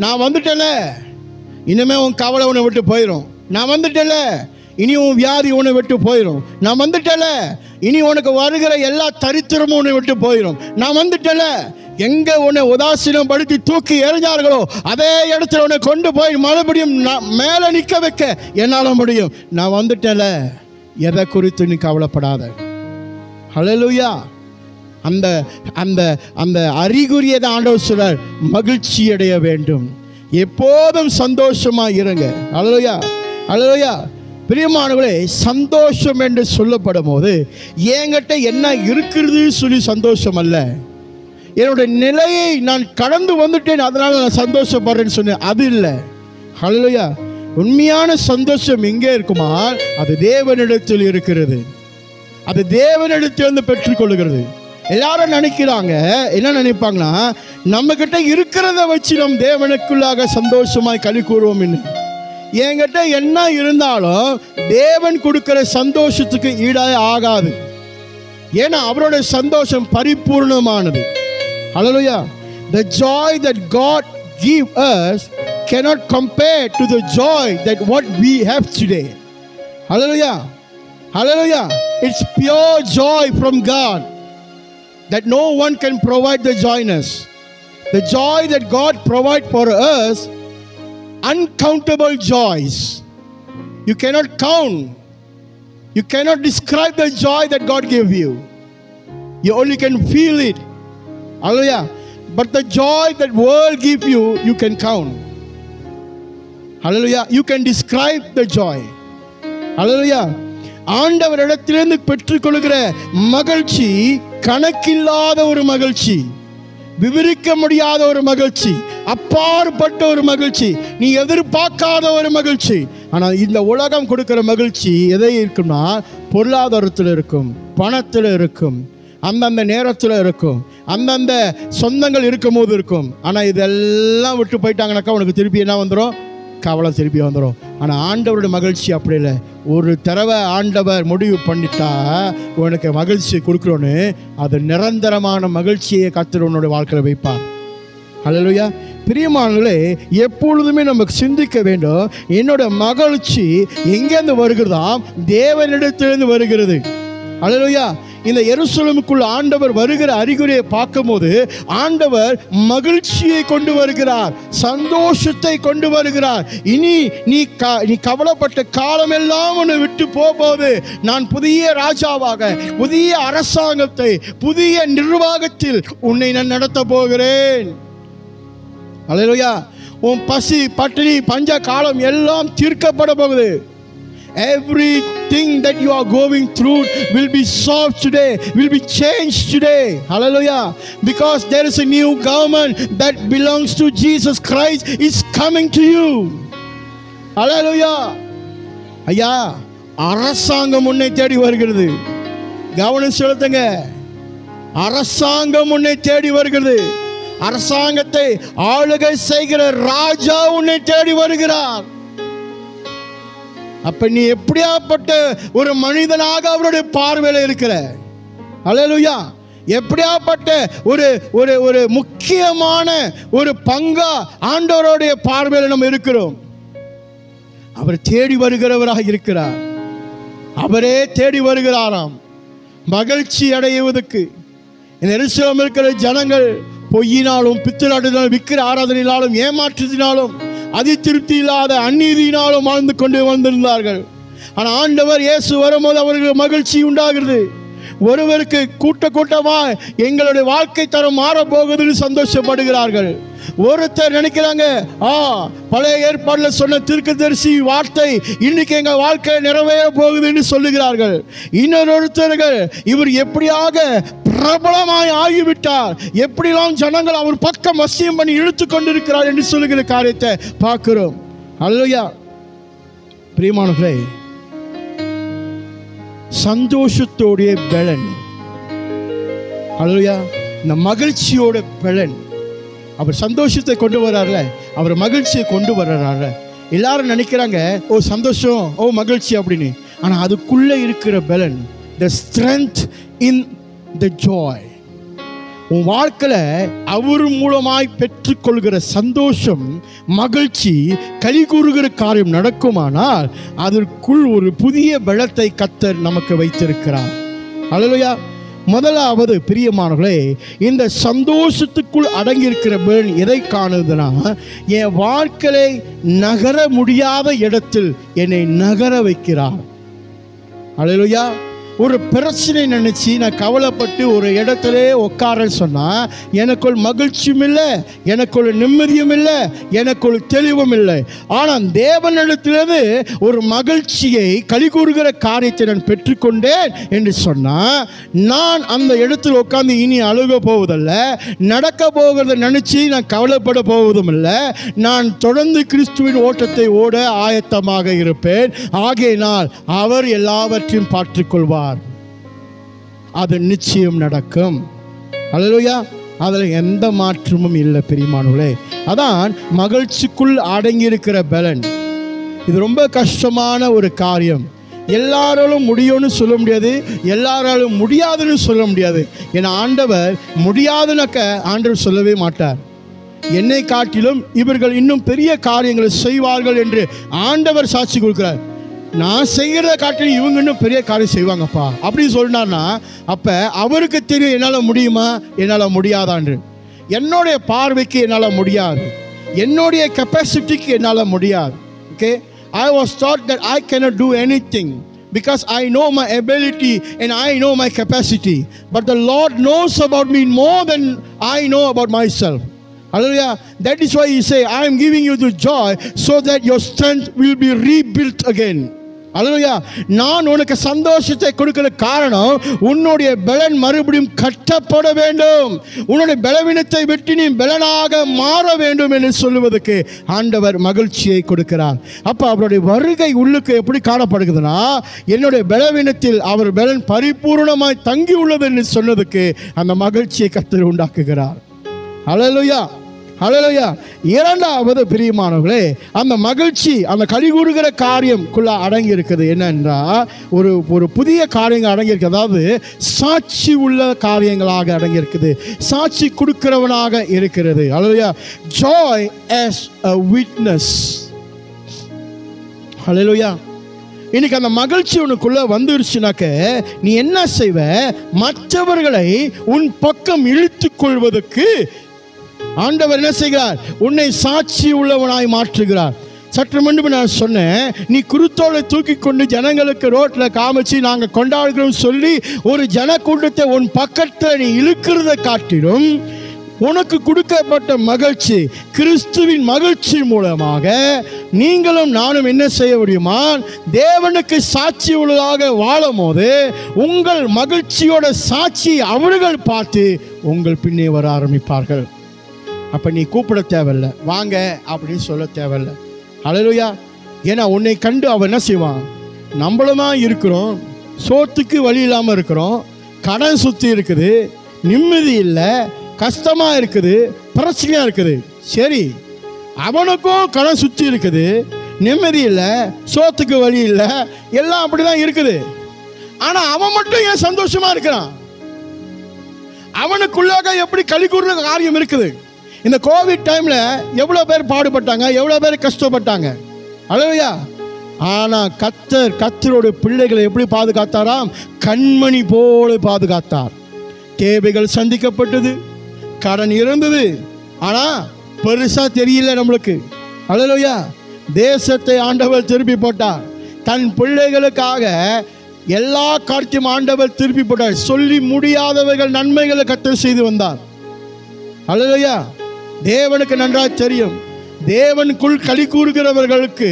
நான் வந்துட்டேன்ல, இனிமே உன் கவலை உன்னை விட்டு போயிடும். நான் வந்துட்டேன்ல, இனி உன் வியாதி உன்னை விட்டு போயிடும். நான் வந்துட்டேன்ல, இனி உனக்கு வருகிற எல்லா தரித்திரமும் உன்னை விட்டு போயிடும். நான் வந்துட்டேன்ல, எங்க உன்னை உதாசீனம் படுத்தி தூக்கி எறிஞ்சார்களோ அதே இடத்துல உன்னை கொண்டு போய் மறுபடியும் மேலே நிற்க வைக்க என்னால் முடியும். நான் வந்துட்டேன்ல, எதை குறித்து நீ கவலைப்படாத. ஹல்லேலூயா. அந்த அந்த அந்த அறிகுறியை தான் ஆண்டவர் சொல்றார், மகிழ்ச்சி அடைய வேண்டும், எப்போதும் சந்தோஷமா இருங்க. ஹல்லேலூயா, ஹல்லேலூயா. பிரியமானவர்களே, சந்தோஷம் என்று சொல்லப்படும் போது என்கிட்ட என்ன இருக்கிறது சொல்லி சந்தோஷம் அல்ல, என்னுடைய நிலையை நான் கடந்து வந்துட்டேன் அதனால நான் சந்தோஷப்படுறேன்னு சொன்னேன், அது இல்லை. ஹல்லேலூயா. உண்மையான சந்தோஷம் எங்கே இருக்குமா, அது தேவனிடத்தில் இருக்கிறது, அது தேவனிடத்திலிருந்து பெற்றுக்கொள்கிறது. எல்லாரும் நினைக்கிறாங்க, என்ன நினைப்பாங்கன்னா, நம்ம கிட்ட இருக்கிறத வச்சு நம் தேவனுக்குள்ளாக சந்தோஷமாய் களி கூறுவோம். என்கிட்ட என்ன இருந்தாலும் தேவன் கொடுக்கிற சந்தோஷத்துக்கு ஈடாக ஆகாது. ஏன்னா அவருடைய சந்தோஷம் பரிபூர்ணமானது. ஹல்லேலூயா. The joy that God give us cannot compare to the joy that what we have today. Hallelujah. Hallelujah. It's pure joy from God that no one can provide the joyness. The joy that God provide for us, uncountable joys. You cannot count. You cannot describe the joy that God gave you. You only can feel it. Hallelujah. But the joy that world give you, you can count. Hallelujah. You can describe the joy. Hallelujah. ஆண்டவரிடத்திலிருந்து பெற்றுக்கொள்கிற மகிழ்ச்சி கணக்கில்லாத ஒரு மகிழ்ச்சி, விவரிக்க முடியாத ஒரு மகிழ்ச்சி, அப்பாற்பட்ட ஒரு மகிழ்ச்சி, நீ எதிர்பார்க்காத ஒரு மகிழ்ச்சி. ஆனால் இந்த உலகம் கொடுக்கிற மகிழ்ச்சி எதை இருக்கும்னா, பொருளாதாரத்தில் இருக்கும், பணத்தில் இருக்கும், அந்தந்த நேரத்தில் இருக்கும், அந்தந்த சொந்தங்கள் இருக்கும் போது இருக்கும். ஆனால் இதெல்லாம் விட்டு போயிட்டாங்கனாக்கா உனக்கு திருப்பி என்ன வந்துடும், கவலை திருப்பி வந்துடும். ஆனால் ஆண்டவருடைய மகிழ்ச்சி அப்படி இல்லை. ஒரு தடவை ஆண்டவர் முடிவு பண்ணிட்டா உனக்கு மகிழ்ச்சி கொடுக்குறோன்னு, அது நிரந்தரமான மகிழ்ச்சியை கர்த்தர் உன்னுடைய வாழ்க்கையில் வைப்பார். ஹல்லேலூயா. பிரியமானவர்களே, எப்பொழுதுமே நமக்கு சிந்திக்க வேண்டும், என்னோட மகிழ்ச்சி எங்கேருந்து வருகிறதாம், தேவனிடத்திலிருந்து வருகிறது. ஹல்லேலூயா. இந்த எருசலேமுக்குள் ஆண்டவர் வருகிற அறிகுறியை பார்க்கும்போது ஆண்டவர் மகிழ்ச்சியை கொண்டு வருகிறார், சந்தோஷத்தை கொண்டு வருகிறார். இனி நீ கவலைப்பட்ட காலமெல்லாம் உன்னை விட்டு போகும்போது நான் புதிய ராஜாவாக, புதிய அரசாங்கத்தை, புதிய நிர்வாகத்தில் உன்னை நான் நடத்த போகிறேன். அல்லேலூயா. உன் பசி, பட்டினி, பஞ்ச காலம் எல்லாம் தீர்க்கப்பட போகுது. Everything that you are going through will be solved today, will be changed today. Hallelujah. Because there is a new government that belongs to Jesus Christ is coming to you. Hallelujah. ஐயா, அரசாங்கம் உன்னை தேடி வருகிறது. கவனம் செலுத்துங்க. அரசாங்கம் உன்னை தேடி வருகிறது. அரசாங்கத்தை ஆளுகை செய்கிற ராஜா உன்னை தேடி வருகிறார். அப்ப நீ எப்படியாப்பட்ட ஒரு மனிதனாக அவருடைய பார்வையில் இருக்கிற? ஹல்லேலூயா. எப்படியாப்பட்ட ஒரு ஒரு ஒரு முக்கியமான ஒரு பங்கா ஆண்டவருடைய பார்வையில் நம்ம இருக்கிறோம். அவர் தேடி வருகிறவராக இருக்கிறார். அவரே தேடி வருகிறாராம் மகிழ்ச்சி அடைவதற்கு. இந்த எருசலேமில் இருக்கிற ஜனங்கள் பொய்யினாலும், பித்தலாட்டினாலும், விக்கிர ஆராதனையினாலும், ஏமாற்றத்தினாலும், அதிருப்தி இல்லாத அநீதியினாலும் வாழ்ந்து கொண்டு வந்திருந்தார்கள். ஆனால் ஆண்டவர் இயேசு வரும்போது அவர்களுக்கு மகிழ்ச்சி உண்டாகிறது. ஒருவருக்கு கூட்டமாக எங்களுடைய வாழ்க்கை தரம் மாறப்போகுதுன்னு சந்தோஷப்படுகிறார்கள். ஒருத்தர் நினைக்கிறாங்க, பழைய ஏற்பாட்டில் சொன்ன தீர்க்கதரிசி வார்த்தை இன்னைக்கு எங்கள் வாழ்க்கை நிறைவேற போகுதுன்னு சொல்லுகிறார்கள். இன்னொருத்தர்கள், இவர் எப்படியாக பிரபலமாய் ஆகிவிட்டார், எப்படிலாம் ஜனங்கள் அவர் பக்கம் வசியம் பண்ணி இழுத்து கொண்டிருக்கிறார் என்று சொல்லுகிற காரியத்தை பார்க்கிறோம். அல்லேலூயா. பிரியமானவர்களே, சந்தோஷத்தோடைய பலன், அல்லேலூயா, இந்த மகிழ்ச்சியோட பலன். அவர் சந்தோஷத்தை கொண்டு வர்றார்ல, அவர் மகிழ்ச்சியை கொண்டு வர்றார்ல. எல்லாரும் நினைக்கிறாங்க, ஓ சந்தோஷம், ஓ மகிழ்ச்சி அப்படின்னு. ஆனால் அதுக்குள்ளே இருக்கிற பலன், the strength in the joy. உன் வாழ்க்கையில் அவர் மூலமாய் பெற்றுக்கொள்கிற சந்தோஷம், மகிழ்ச்சி, களி கூறுகிற காரியம் நடக்குமானால் அதற்குள் ஒரு புதிய பலத்தை கர்த்தர் நமக்கு வைத்திருக்கிறார். அல்லேலூயா. முதலாவது பிரியமானவர்களே, இந்த சந்தோஷத்துக்குள் அடங்கியிருக்கிற பலன் எதை காணுதுன்னா, என் வாழ்க்கையை நகர முடியாத இடத்தில் என்னை நகர வைக்கிறார். அல்லேலூயா. ஒரு பிரச்சனை நினைச்சு நான் கவலைப்பட்டு ஒரு இடத்துல உட்கார சொன்னா எனக்குள் மகிழ்ச்சியும் இல்லை, எனக்குள் நிம்மதியும் இல்லை, எனக்குள் தெளிவும் இல்லை. ஆனால் தேவனிடத்திலிருந்து ஒரு மகிழ்ச்சியை களி கூறுகிற காரியத்தை நான் பெற்றுக்கொண்டேன் என்று சொன்னா, நான் அந்த இடத்தில் உட்கார்ந்து இனி அழுக போவதில்ல, நடக்க போகிறத நினைச்சு நான் கவலைப்பட போவதும் இல்லை. நான் தொடர்ந்து கிறிஸ்துவின் ஓட்டத்தை ஓட ஆயத்தமாக இருப்பேன். ஆகையினால் அவர் எல்லாவற்றையும் பார்த்துக்கொள்வார். அது நிச்சயம் நடக்கும். அல்லேலூயா. அதில் எந்த மாற்றமும் இல்லை பிரியமானவர்களே. அதான் மகிழ்ச்சிக்குள் அடங்கியிருக்கிற பலன். இது ரொம்ப கஷ்டமான ஒரு காரியம். எல்லாராலும் முடியும்னு சொல்ல முடியாது, எல்லாராலும் முடியாதுன்னு சொல்ல முடியாது. ஏன்னா ஆண்டவர் முடியாதுனாக்க ஆண்டவர் சொல்லவே மாட்டார். என்னை காட்டிலும் இவர்கள் இன்னும் பெரிய காரியங்களை செய்வார்கள் என்று ஆண்டவர் சாட்சி கொடுக்கிறார். நான் செய்கிறத காட்டிலும் இவங்க இன்னும் பெரிய காரியம் செய்வாங்கப்பா அப்படி சொன்னார்னா, அப்போ அவருக்கு தெரியும் என்னால் முடியுமா என்னால் முடியாதான்று. என்னுடைய பார்வைக்கு என்னால் முடியாது, என்னுடைய கெப்பாசிட்டிக்கு என்னால் முடியாது. Okay, I was taught that I cannot do anything because I know my ability and I know my capacity. But the Lord knows about me more than I know about myself. Hallelujah. That is why He say, I am giving you the joy so that your strength will be rebuilt again. Hallelujah. நான் உனக்கு சந்தோஷத்தை கொடுக்கிற காரணம், உன்னுடைய பலன் மறுபடியும் கட்டப்பட வேண்டும், உன்னுடைய பலவீனத்தை விட்டு நீ பலனாக மாற வேண்டும் என்று சொல்லுவதற்கு ஆண்டவர் மகிழ்ச்சியை கொடுக்கிறார். அப்போ அவருடைய வருகை உள்ளுக்கு எப்படி காணப்படுகிறதுனா, என்னுடைய பலவீனத்தில் அவர் பலன் பரிபூர்ணமாய் தங்கி உள்ளது என்று சொன்னதுக்கு அந்த மகிழ்ச்சியை கர்த்தர் உண்டாக்குகிறார். ஹல்லேலூயா, ஹல்லேலூயா. இரண்டாவது பிரியமானவர்களே, அந்த மகிழ்ச்சி, அந்த களி கூறுகிற காரியம்குள்ள அடங்கி இருக்குது. என்னென்றால் ஒரு புதிய காரியங்கள் அடங்கி இருக்குது. அதாவது சாட்சி உள்ள காரியங்களாக அடங்கி இருக்குது, சாட்சி கொடுக்கிறவனாக இருக்கிறது. Hallelujah. Joy as a witness. Hallelujah. இன்னைக்கு அந்த மகிழ்ச்சி உனக்குள்ள வந்துருச்சுனாக்க நீ என்ன செய்வ? மற்றவர்களை உன் பக்கம் இழுத்துக் கொள்வதற்கு ஆண்டவர் என்ன செய்கிறார்? உன்னை சாட்சி உள்ளவனாய் மாற்றுகிறார். சற்று முன்பு நான் சொன்னேன், நீ குருத்தோலை தூக்கி கொண்டு ஜனங்களுக்கு ரோட்டில் காமிச்சு நாங்கள் கொண்டாடுகிறோம் சொல்லி ஒரு ஜன கூட்டத்தை உன் பக்கத்தில் நீ இழுக்கிறத காட்டிலும் உனக்கு கொடுக்கப்பட்ட மகிழ்ச்சி, கிறிஸ்துவின் மகிழ்ச்சி மூலமாக நீங்களும் நானும் என்ன செய்ய முடியுமா? தேவனுக்கு சாட்சி உள்ளதாக வாழும் போது உங்கள் மகிழ்ச்சியோட சாட்சி அவர்கள் பார்த்து உங்கள் பின்னே வர ஆரம்பிப்பார்கள். அப்போ நீ கூப்பிட தேவையில்லை, வாங்க அப்படின்னு சொல்ல தேவையில்லை. ஹல்லேலூயா. ஏன்னா உன்னை கண்டு அவன் என்ன செய்வான்? நம்மளும் தான் இருக்கிறோம், சோத்துக்கு வழி இல்லாமல் இருக்கிறோம், கடன் சுற்றி இருக்குது, நிம்மதி இல்லை, கஷ்டமாக இருக்குது, பிரச்சனையாக இருக்குது. சரி, அவனுக்கும் கடன் சுற்றி இருக்குது, நிம்மதி இல்லை, சோத்துக்கு வழி இல்லை, எல்லாம் அப்படி தான் இருக்குது. ஆனால் அவன் மட்டும் ஏன் சந்தோஷமாக இருக்கிறான்? அவனுக்குள்ளாக எப்படி களி கூறுற காரியம் இருக்குது? இந்த கோவிட் டைமில் எவ்வளோ பேர் பாடுபட்டாங்க, எவ்வளோ பேர் கஷ்டப்பட்டாங்க. ஹல்லேலூயா. ஆனால் கர்த்தரோட பிள்ளைகளை எப்படி பாதுகாத்தாராம்? கண்மணி போல பாதுகாத்தார். தேவைகள் சந்திக்கப்பட்டது, கடன் இருந்தது, ஆனால் பெருசாக தெரியல நம்மளுக்கு. ஹல்லேலூயா. தேசத்தை ஆண்டவர் திருப்பி போட்டார். தன் பிள்ளைகளுக்காக எல்லா காரியத்தையும் ஆண்டவர் திருப்பி போட்டார். சொல்லி முடியாதவர்கள் நன்மைகளை கர்த்தர் செய்து வந்தார். ஹல்லேலூயா. தேவனுக்கு நன்றாக தெரியும், தேவனுக்குள் களி கூறுகிறவர்களுக்கு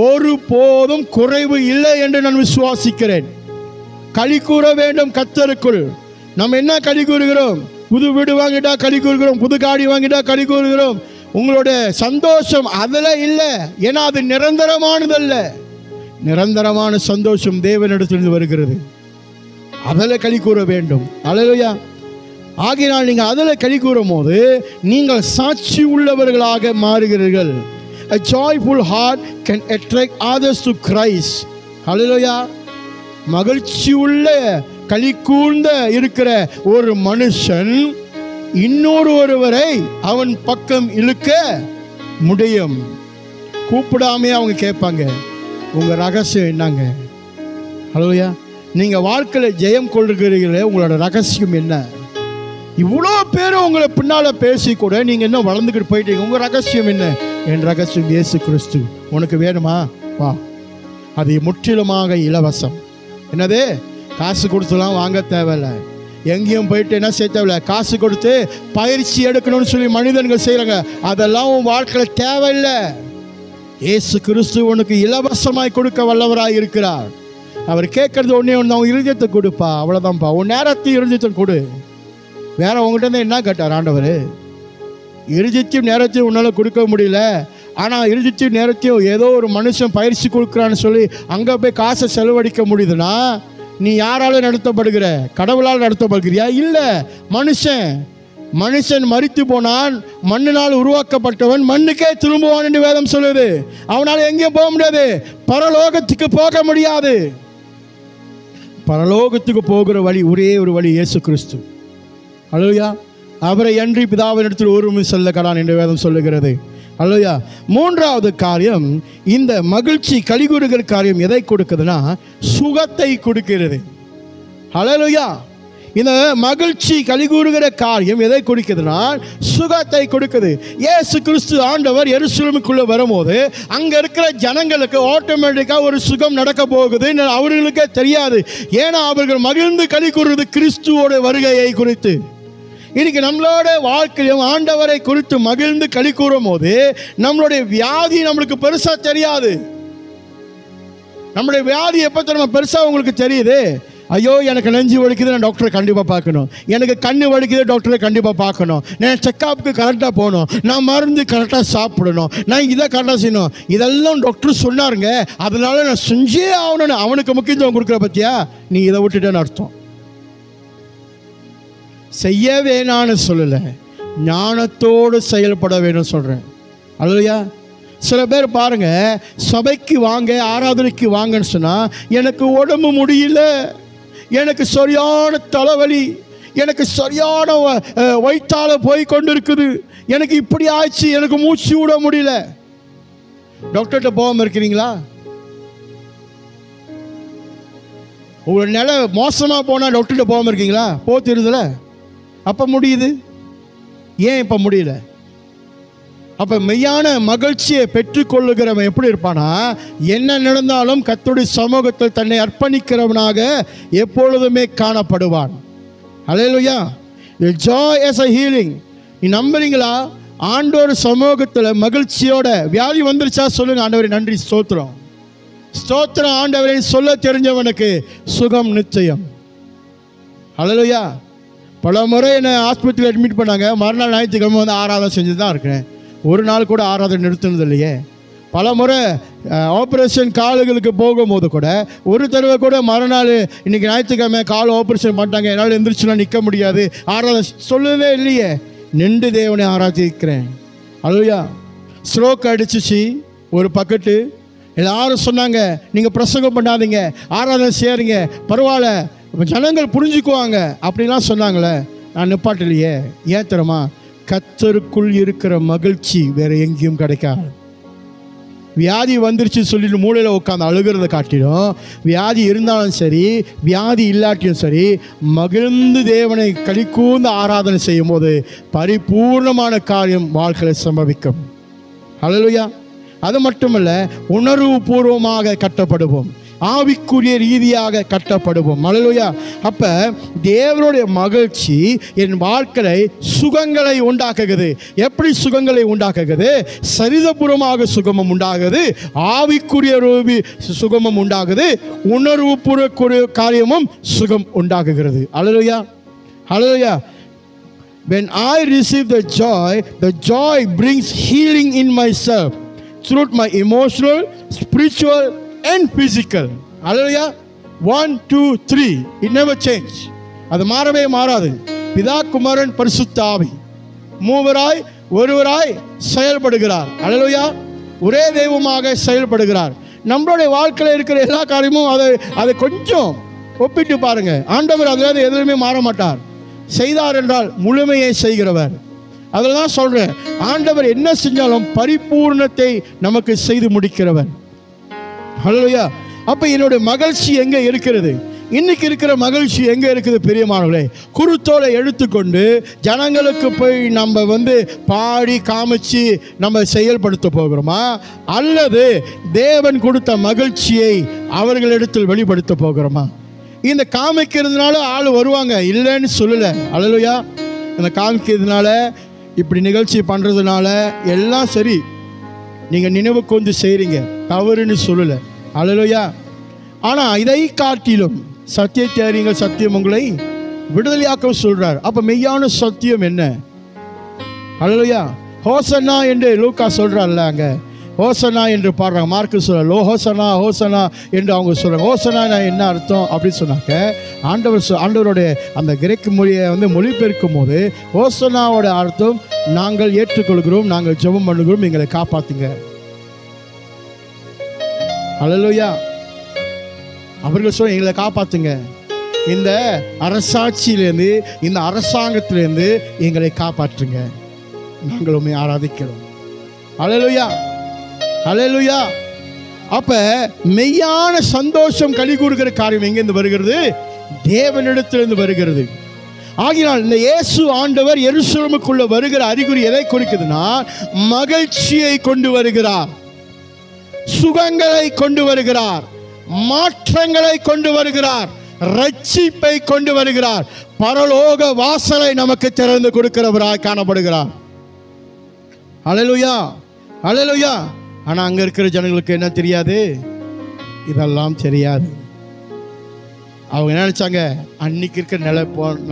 ஒரு போதும் குறைவு இல்லை என்று நான் விசுவாசிக்கிறேன். களி கூற வேண்டும் கர்த்தருக்குள். நம்ம என்ன களி கூறுகிறோம்? புது வீடு வாங்கிட்டா களி கூறுகிறோம், புது காடி வாங்கிட்டா களி கூறுகிறோம். உங்களுடைய சந்தோஷம் அதில் இல்லை, ஏன்னா அது நிரந்தரமானதல்ல. நிரந்தரமான சந்தோஷம் தேவனிடத்திலிருந்து வருகிறது, அதில் களி கூற வேண்டும். ஹல்லேலூயா. ஆகையினால் நீங்கள் அதில் களி கூறும் போது நீங்கள் சாட்சி உள்ளவர்களாக மாறுகிறீர்கள். A joyful heart can attract others to Christ. Hallelujah. மகிழ்ச்சி உள்ள களி கூர்ந்த இருக்கிற ஒரு மனுஷன் இன்னொருவரை அவன் பக்கம் இழுக்க முடியும். கூப்பிடாமே அவங்க கேட்பாங்க, உங்க ரகசியம் என்னங்க? ஹல்லேலூயா. நீங்க வாழ்க்கையில் ஜெயம் கொள்கிறீர்களே, உங்களோட ரகசியம் என்ன? இவ்வளோ பேரும் உங்களை பின்னால பேசி கூட நீங்க என்ன வளர்ந்துக்கிட்டு போயிட்டீங்க. உங்க ரகசியம் என்ன? என் ரகசியம் இயேசு கிறிஸ்து. உனக்கு வேணுமா? வா, அது முற்றிலுமாக இலவசம். என்னது? காசு கொடுத்துலாம் வாங்க தேவையில்லை. எங்கேயும் போயிட்டு என்ன செய்ய தேவையில்லை. காசு கொடுத்து பயிற்சி எடுக்கணும்னு சொல்லி மனிதர்கள் செய்கிறாங்க. அதெல்லாம் உன் வாழ்க்கையில் தேவையில்லை. இயேசு கிறிஸ்து உனக்கு இலவசமாய் கொடுக்க வல்லவராய் இருக்கிறார். அவர் கேட்கறது ஒன்றே ஒன்று, அவன் இருதயத்தை கொடுப்பா, அவ்வளோதான்ப்பா. உன் நேரத்தையும் இருதயத்தை கொடு. வேற உங்ககிட்ட இருந்து என்ன கேட்டார் ஆண்டவர்? இருதயத்தையும் நேரத்தையும் உன்னால் கொடுக்க முடியல. ஆனால் இருதயத்தையும் நேரத்தையும் ஏதோ ஒரு மனுஷன் பயிற்சி கொடுக்குறான்னு சொல்லி அங்கே போய் காசை செலவழிக்க முடியுதுன்னா நீ யாராலும் நடத்தப்படுகிற? கடவுளால் நடத்தப்படுகிறியா? இல்லை, மனுஷன் மரித்து போனான், மண்ணினால் உருவாக்கப்பட்டவன் மண்ணுக்கே திரும்புவான் என்று வேதம் சொல்லுது. அவனால் எங்கேயும் போக முடியாது, பரலோகத்துக்கு போக முடியாது. பரலோகத்துக்கு போகிற வழி ஒரே ஒரு வழி, இயேசு கிறிஸ்து. ஹல்லேலூயா. அவரை அன்றி பிதாவின் இடத்தில் ஒருவரும் செல்ல கடான் என்று வேதம் சொல்லுகிறது. ஹல்லேலூயா. மூன்றாவது காரியம், இந்த மகிழ்ச்சி கலிகூறுகிற காரியம் எதை கொடுக்குதுன்னா சுகத்தை கொடுக்கிறது. ஹல்லேலூயா. இந்த மகிழ்ச்சி கலிகூறுகிற காரியம் எதை கொடுக்குதுன்னா சுகத்தை கொடுக்குது. இயேசு கிறிஸ்து ஆண்டவர் எருசலேமுக்குள்ள வரும்போது அங்க இருக்கிற ஜனங்களுக்கு ஆட்டோமேட்டிக்காக ஒரு சுகம் நடக்க போகுது. அவர்களுக்கே தெரியாது. ஏன்னா அவர்கள் மகிழ்ந்து கலிகூறுவது கிறிஸ்துவோட வருகையை குறித்து. இன்னைக்கு நம்மளோட வாழ்க்கையும் ஆண்டவரை குறித்து மகிழ்ந்து களி கூறும் போது நம்மளுடைய வியாதி நம்மளுக்கு பெருசா தெரியாது. நம்மளுடைய வியாதி எப்போ நம்ம பெருசா உங்களுக்கு தெரியுது? ஐயோ எனக்கு நெஞ்சு வலிக்குது, நான் டாக்டரை கண்டிப்பாக பார்க்கணும். எனக்கு கண்ணு வலிக்குது, டாக்டரை கண்டிப்பாக பார்க்கணும். நான் செக்கப்புக்கு கரெக்டாக போகணும். நான் மருந்து கரெக்டாக சாப்பிடணும். நான் இதை கரெக்டாக செய்யணும். இதெல்லாம் டாக்டர் சொன்னாருங்க, அதனால நான் செஞ்சே ஆகணும்னு அவனுக்கு முக்கியத்துவம் கொடுக்குற பற்றியா? நீ இதை விட்டுட்டேன்னு அர்த்தம். செய்ய வேணான்னு சொல்லலை, ஞானத்தோடு செயல்பட வேணும்னு சொல்கிறேன். அல்லையா? சில பேர் பாருங்க, சபைக்கு வாங்க, ஆராதனைக்கு வாங்கன்னு சொன்னால் எனக்கு உடம்பு முடியல, எனக்கு சரியான தலைவலி, எனக்கு சரியான வயிற்றால போய் கொண்டு இருக்குது, எனக்கு இப்படி ஆயிடுச்சு, எனக்கு மூச்சு விட முடியல. டாக்டர்கிட்ட போகாமல் இருக்கிறீங்களா? உங்களோட நிலை மோசமாக போனால் டாக்டர்கிட்ட போகாமல் இருக்கீங்களா? போத்திருதுல அப்போ முடியுது. ஏன் இப்போ முடியல? அப்போ மெய்யான மகிழ்ச்சியை பெற்றுக்கொள்ளுகிறவன் எப்படி இருப்பானா, என்ன நடந்தாலும் கர்த்தருடைய சமூகத்தில் தன்னை அர்ப்பணிக்கிறவனாக எப்பொழுதுமே காணப்படுவான். ஹல்லேலூயா. The joy as a healing. நீ நம்புறீங்களா? ஆண்டவர் சமூகத்தில் மகிழ்ச்சியோட வியாதி வந்துருச்சா சொல்லுங்க, ஆண்டவரே நன்றி ஸ்தோத்திரம், ஸ்தோத்திரம் ஆண்டவரே சொல்ல தெரிஞ்சவனுக்கு சுகம் நிச்சயம். ஹல்லேலூயா. பல முறை என்னை ஆஸ்பத்திரியில் அட்மிட் பண்ணாங்க. மறுநாள் ஞாயிற்றுக்கிழமை வந்து ஆராதனை செஞ்சு தான் இருக்கிறேன். ஒரு நாள் கூட ஆராதனை நிறுத்தினது இல்லையே. பல முறை ஆப்ரேஷன் காலுகளுக்கு போகும்போது கூட ஒரு தடவை கூட மறுநாள் இன்றைக்கி ஞாயிற்றுக்கிழமை கால் ஆப்ரேஷன் பண்ணிட்டாங்க, என்னால் எந்திரிச்சுனா நிற்க முடியாது, ஆராதனை சொல்லவே இல்லையே. நின்று தேவனை ஆராதிக்கிறேன். அல்லையா. ஸ்ட்ரோக் அடிச்சிச்சு ஒரு பக்கெட்டு. எல்லாரும் சொன்னாங்க, நீங்கள் பிரசங்கம் பண்ணாதீங்க, ஆராதனை செய்யறீங்க, பரவாயில்ல, ஜனங்கள் புரிஞ்சுக்குவாங்க அப்படிலாம் சொன்னாங்களே. நான் நிப்பாட்டலையே. ஏன் தெரியுமா? கர்த்தருக்குள் இருக்கிற மகிழ்ச்சி வேற எங்கேயும் கிடைக்காது. வியாதி வந்துருச்சு சொல்லிட்டு மூளையில் உட்காந்து அழுகிறத காட்டிலும், வியாதி இருந்தாலும் சரி வியாதி இல்லாட்டியும் சரி, மகிழ்ந்து தேவனை களிக்கூர்ந்து ஆராதனை செய்யும் போது பரிபூர்ணமான காரியம் வாழ்க்கையில் சம்பவிக்கும். ஹல்லேலூயா. அது மட்டுமல்ல, உணர்வு பூர்வமாக கட்டப்படுவோம், ஆவிக்குரிய ரீதியாக கட்டப்படுவோம். ஹல்லேலூயா. அப்போ தேவனுடைய மகிழ்ச்சி என் வாழ்க்கையை சுகங்களை உண்டாக்குகிறது. எப்படி சுகங்களை உண்டாக்குகிறது? சரிதபூர்வமாக சுகமும் உண்டாகுது, ஆவிக்குரிய சுகமும் உண்டாகுது, உணர்வு பூர்வ காரியமும் சுகம் உண்டாக்குகிறது. ஹல்லேலூயா. ஹல்லேலூயா. When I receive the joy brings healing in myself through my emotional, spiritual and physical. Hallelujah. 1 2 3. It never change. அது மாறவே மாறாது. பிதா, குமாரன், பரிசுத்த ஆவி ஒருவராய் செயல்படுகிறார். ஹல்லேலூயா. ஒரே தெய்வமாக செயல்படுகிறார். நம்மளுடைய வாழ்க்கையில் இருக்கிற எல்லா காரியமும் அதை கொஞ்சம் ஒப்பிட்டு பாருங்க. ஆண்டவர் அதில் எதுவுமே மாற மாட்டார். செய்தார் என்றால் முழுமையை செய்கிறவர். அதில் தான் சொல்றேன், ஆண்டவர் என்ன செஞ்சாலும் பரிபூர்ணத்தை நமக்கு செய்து முடிக்கிறவர். ஹல்லேலூயா. அப்ப என்னுடைய மகிழ்ச்சி எங்க இருக்கிறது? இன்னைக்கு இருக்கிற மகிழ்ச்சி எங்க இருக்குது பிரியமானவர்களே? குருத்தோலை எடுத்துக்கொண்டு ஜனங்களுக்கு போய் நம்ம பாடி காமிச்சு நம்ம செயல்படுத்த போகிறோமா, அல்லது தேவன் கொடுத்த மகிழ்ச்சியை அவர்களிடத்தில் வெளிப்படுத்த போகிறோமா? இந்த காமிக்கிறதுனால ஆள் வருவாங்க, இல்லைன்னு சொல்லலை. அல்லேலூயா. இந்த காமிக்கிறதுனால இப்படி நிகழ்ச்சி பண்ணுறதுனால எல்லாம் சரி, நீங்கள் நினைவு கொண்டு செய்கிறீங்க, தவறுன்னு சொல்லலை. அல்லேலூயா. ஆனால் இதை காட்டிலும் சத்தியத்தை அறியுங்கள், சத்தியம் உங்களை விடுதலையாக்க சொல்றார். அப்ப மெய்யான சத்தியம் என்ன? அல்லேலூயா. ஹோசன்னா என்று லூக்கா சொல்றாருல்ல, அங்க ஹோசனா என்று பாடுறாங்க. மார்க்கு சொல்ற லோ ஹோசனா ஹோசனா என்று அவங்க சொல்றாங்க. ஹோசனா என்ன அர்த்தம் அப்படின்னு சொன்னாக்க, ஆண்டவருடைய அந்த கிரேக்கு மொழியை மொழிபெயர்க்கும் போது ஹோசனாவோட அர்த்தம் நாங்கள் ஏற்றுக்கொள்கிறோம், நாங்கள் ஜெபம் பண்ணுகிறோம், எங்களை காப்பாத்துங்க. அல்லேலூயா. அவர்கள் சொல்ல எங்களை காப்பாத்துங்க, இந்த அரசாட்சியிலேருந்து இந்த அரசாங்கத்திலேருந்து எங்களை காப்பாற்றுங்க, நாங்களுமே ஆராதிக்கிறோம். அல்லேலூயா. அல்லேலூயா. அப்ப மெய்யான சந்தோஷம் களி கூறுகிற காரியம் எங்கிருந்து வருகிறது? தேவனிடத்திலிருந்து வருகிறது. ஆகினால் இந்த இயேசு ஆண்டவர் எருசலேமுக்குள்ள வருகிற அறிகுறி எதை குறிக்குதுன்னா, மகிழ்ச்சியை கொண்டு வருகிறார், சுகங்களை கொண்டு வருகிறார், மாற்றங்களை கொண்டு வருகிறார், ரட்சிப்பை கொண்டு வருகிறார், பரலோக வாசலை நமக்கு திறந்து கொடுக்கிறவராய் காணப்படுகிறார். அல்லேலூயா. அல்லேலூயா. ஆனா அங்க இருக்கிற ஜனங்களுக்கு என்ன தெரியாது? இதெல்லாம் தெரியாது. அவங்க என்ன நினைச்சாங்க? அன்னைக்கு இருக்கிற நிலை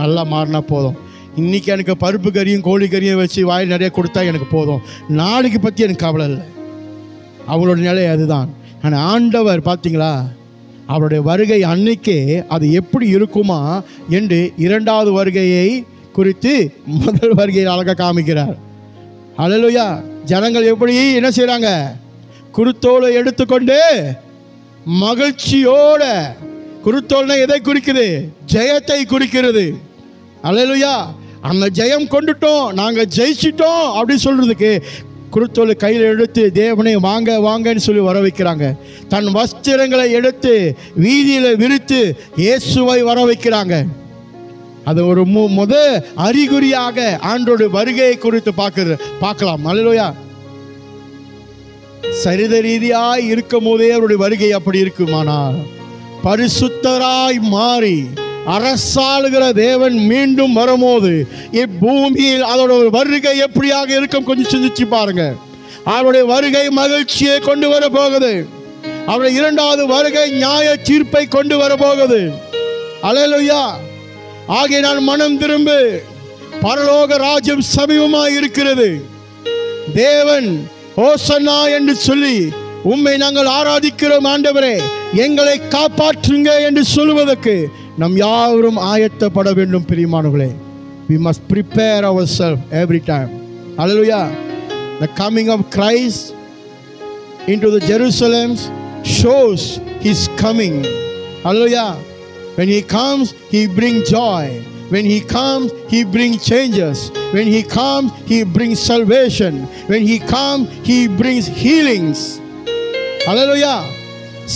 நல்லா மாறினா போதும், இன்னைக்கு எனக்கு பருப்பு கறியும் கோழி கறியும் வச்சு வாயில் நிறைய கொடுத்தா எனக்கு போதும், நாளைக்கு பற்றி எனக்கு கவலை இல்லை. அவங்களோட நிலை அதுதான். ஆனால் ஆண்டவர் பார்த்தீங்களா, அவருடைய வருகை அன்னைக்கே அது எப்படி இருக்குமா என்று இரண்டாவது வருகையை குறித்து முதல் வருகையை அழகாக காமிக்கிறார். அல்லேலூயா. ஜனங்கள் எப்படி என்ன செய்கிறாங்க? குருத்தோலை எடுத்துக்கொண்டு மகிழ்ச்சியோட, குருத்தோல்னா எதை குறிக்குது? ஜெயத்தை குறிக்கிறது. அல்லேலூயா. அந்த ஜெயம் கொண்டுட்டோம், நாங்கள் ஜெயிச்சிட்டோம் அப்படின்னு சொல்றதுக்கு குருத்தோலை கையில் எடுத்து தேவனை வாங்க வாங்கன்னு சொல்லி வர வைக்கிறாங்க. தன் வஸ்திரங்களை எடுத்து வீதியில் விரித்து இயேசுவை வர வைக்கிறாங்க. அது ஒரு அறிகுறியாக ஆண்டோட வருகையை குறித்து பார்க்கலாம். அல்லேலூயா. சரித ரீதியாய் இருக்கும் போதே அவருடைய வருகை அப்படி இருக்குமானால், பரிசுத்தராய் மாறி அரசாளுகிற தேவன் மீண்டும் வரும்போது இப்பூமியில் அதோட வருகை எப்படியாக இருக்கும் கொஞ்சம் சிந்திச்சு பாருங்க. அவருடைய வருகை மகிழ்ச்சியை கொண்டு வர போகுது. அவருடைய இரண்டாவது வருகை நியாய தீர்ப்பை கொண்டு வர போகுது. அல்லேலூயா. ஆகையினால் மனம் திரும்பு, பரலோக ராஜ்யம் சமீபமாய் இருக்கிறது. தேவன் ஹோசன்னா என்று சொல்லி உம்மை நாங்கள் ஆராதிக்கிறோம் ஆண்டவரே, எங்களை காப்பாற்றுங்க என்று சொல்வதற்கு நம் யாவரும் ஆயத்தப்பட வேண்டும் பிரியமானவர்களே. We must prepare ourselves every time. Hallelujah. The coming of Christ into the Jerusalem shows his coming. Hallelujah. When he comes, he brings joy. When he comes, he brings changes. When he comes, he brings salvation. When he comes, he brings healings. Hallelujah.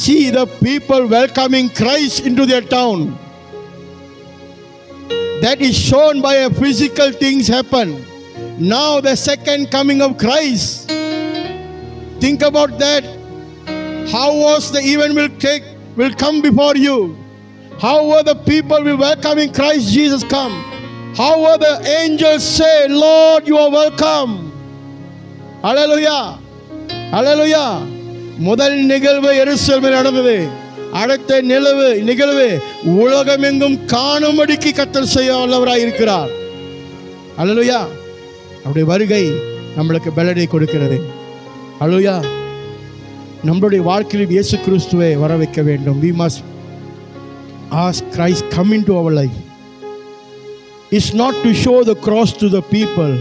See the people welcoming Christ into their town. That is shown by a physical things happen. Now the second coming of Christ. Think about that. How was the event will come before you? How were the people will welcoming Christ Jesus come? How were the angels say, Lord, you are welcome? Hallelujah. Hallelujah. முதல் நிகழ்வு எருசலேமில் நடந்தது. அடுத்த நிகழ்வு உலகமெங்கும் காணும்படிக்கு கர்த்தர் செய்ய வல்லவராய் இருக்கிறார். அல்லேலூயா. அவருடைய வருகை நம்மளுக்கு பலனை கொடுக்கிறது. அல்லேலூயா. நம்மளுடைய வாழ்க்கையில் இயேசு கிறிஸ்துவை வர வைக்க வேண்டும். We must ask Christ come into our life. It's not to show the cross to the people,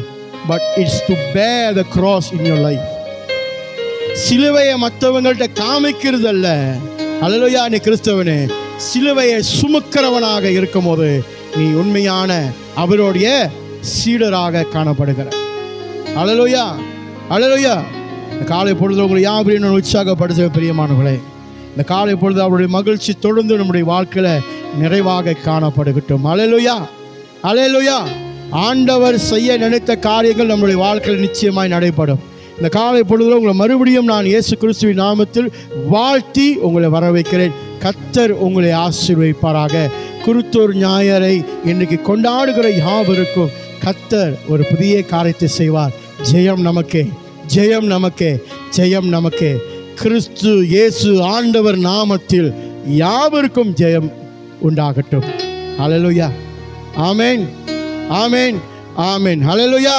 but it's to bear the cross in your life. சிலுவையை மற்றவங்கள்ட்ட காமிக்கிறது அல்ல. அல்லேலூயா. நீ கிறிஸ்தவனே, சிலுவையை சுமக்கிறவனாக இருக்கும்போது நீ உண்மையான அவருடைய சீடராக காணப்படுகிற. அல்லேலூயா, அல்லேலூயா. இந்த காலை பொழுது உங்களை யாவரையும் நான் உற்சாகப்படுத்த பிரியமானவர்களே, இந்த காலை பொழுது அவருடைய மகிழ்ச்சி தொடர்ந்து நம்முடைய வாழ்க்கையில நிறைவாக காணப்படுகட்டும். அல்லேலூயா, அல்லேலூயா. ஆண்டவர் செய்ய நினைத்த காரியங்கள் நம்முடைய வாழ்க்கையில் நிச்சயமாய் நடைபெறும். இந்த காலை பொழுதுல உங்களை மறுபடியும் நான் இயேசு கிறிஸ்துவின் நாமத்தில் வாழ்த்தி உங்களை வர வைக்கிறேன். கர்த்தர் உங்களை ஆசீர்வதிப்பாராக. குருத்தோர் ஞாயிறை இன்னைக்கு கொண்டாடுகிற யாவருக்கும் கர்த்தர் ஒரு புதிய காரியத்தை செய்வார். ஜெயம் நமக்கே, ஜெயம் நமக்கே, ஜெயம் நமக்கே. கிறிஸ்து இயேசு ஆண்டவர் நாமத்தில் யாவருக்கும் ஜெயம் உண்டாகட்டும். ஹல்லேலூயா. ஆமென், ஆமென், ஆமென். ஹல்லேலூயா.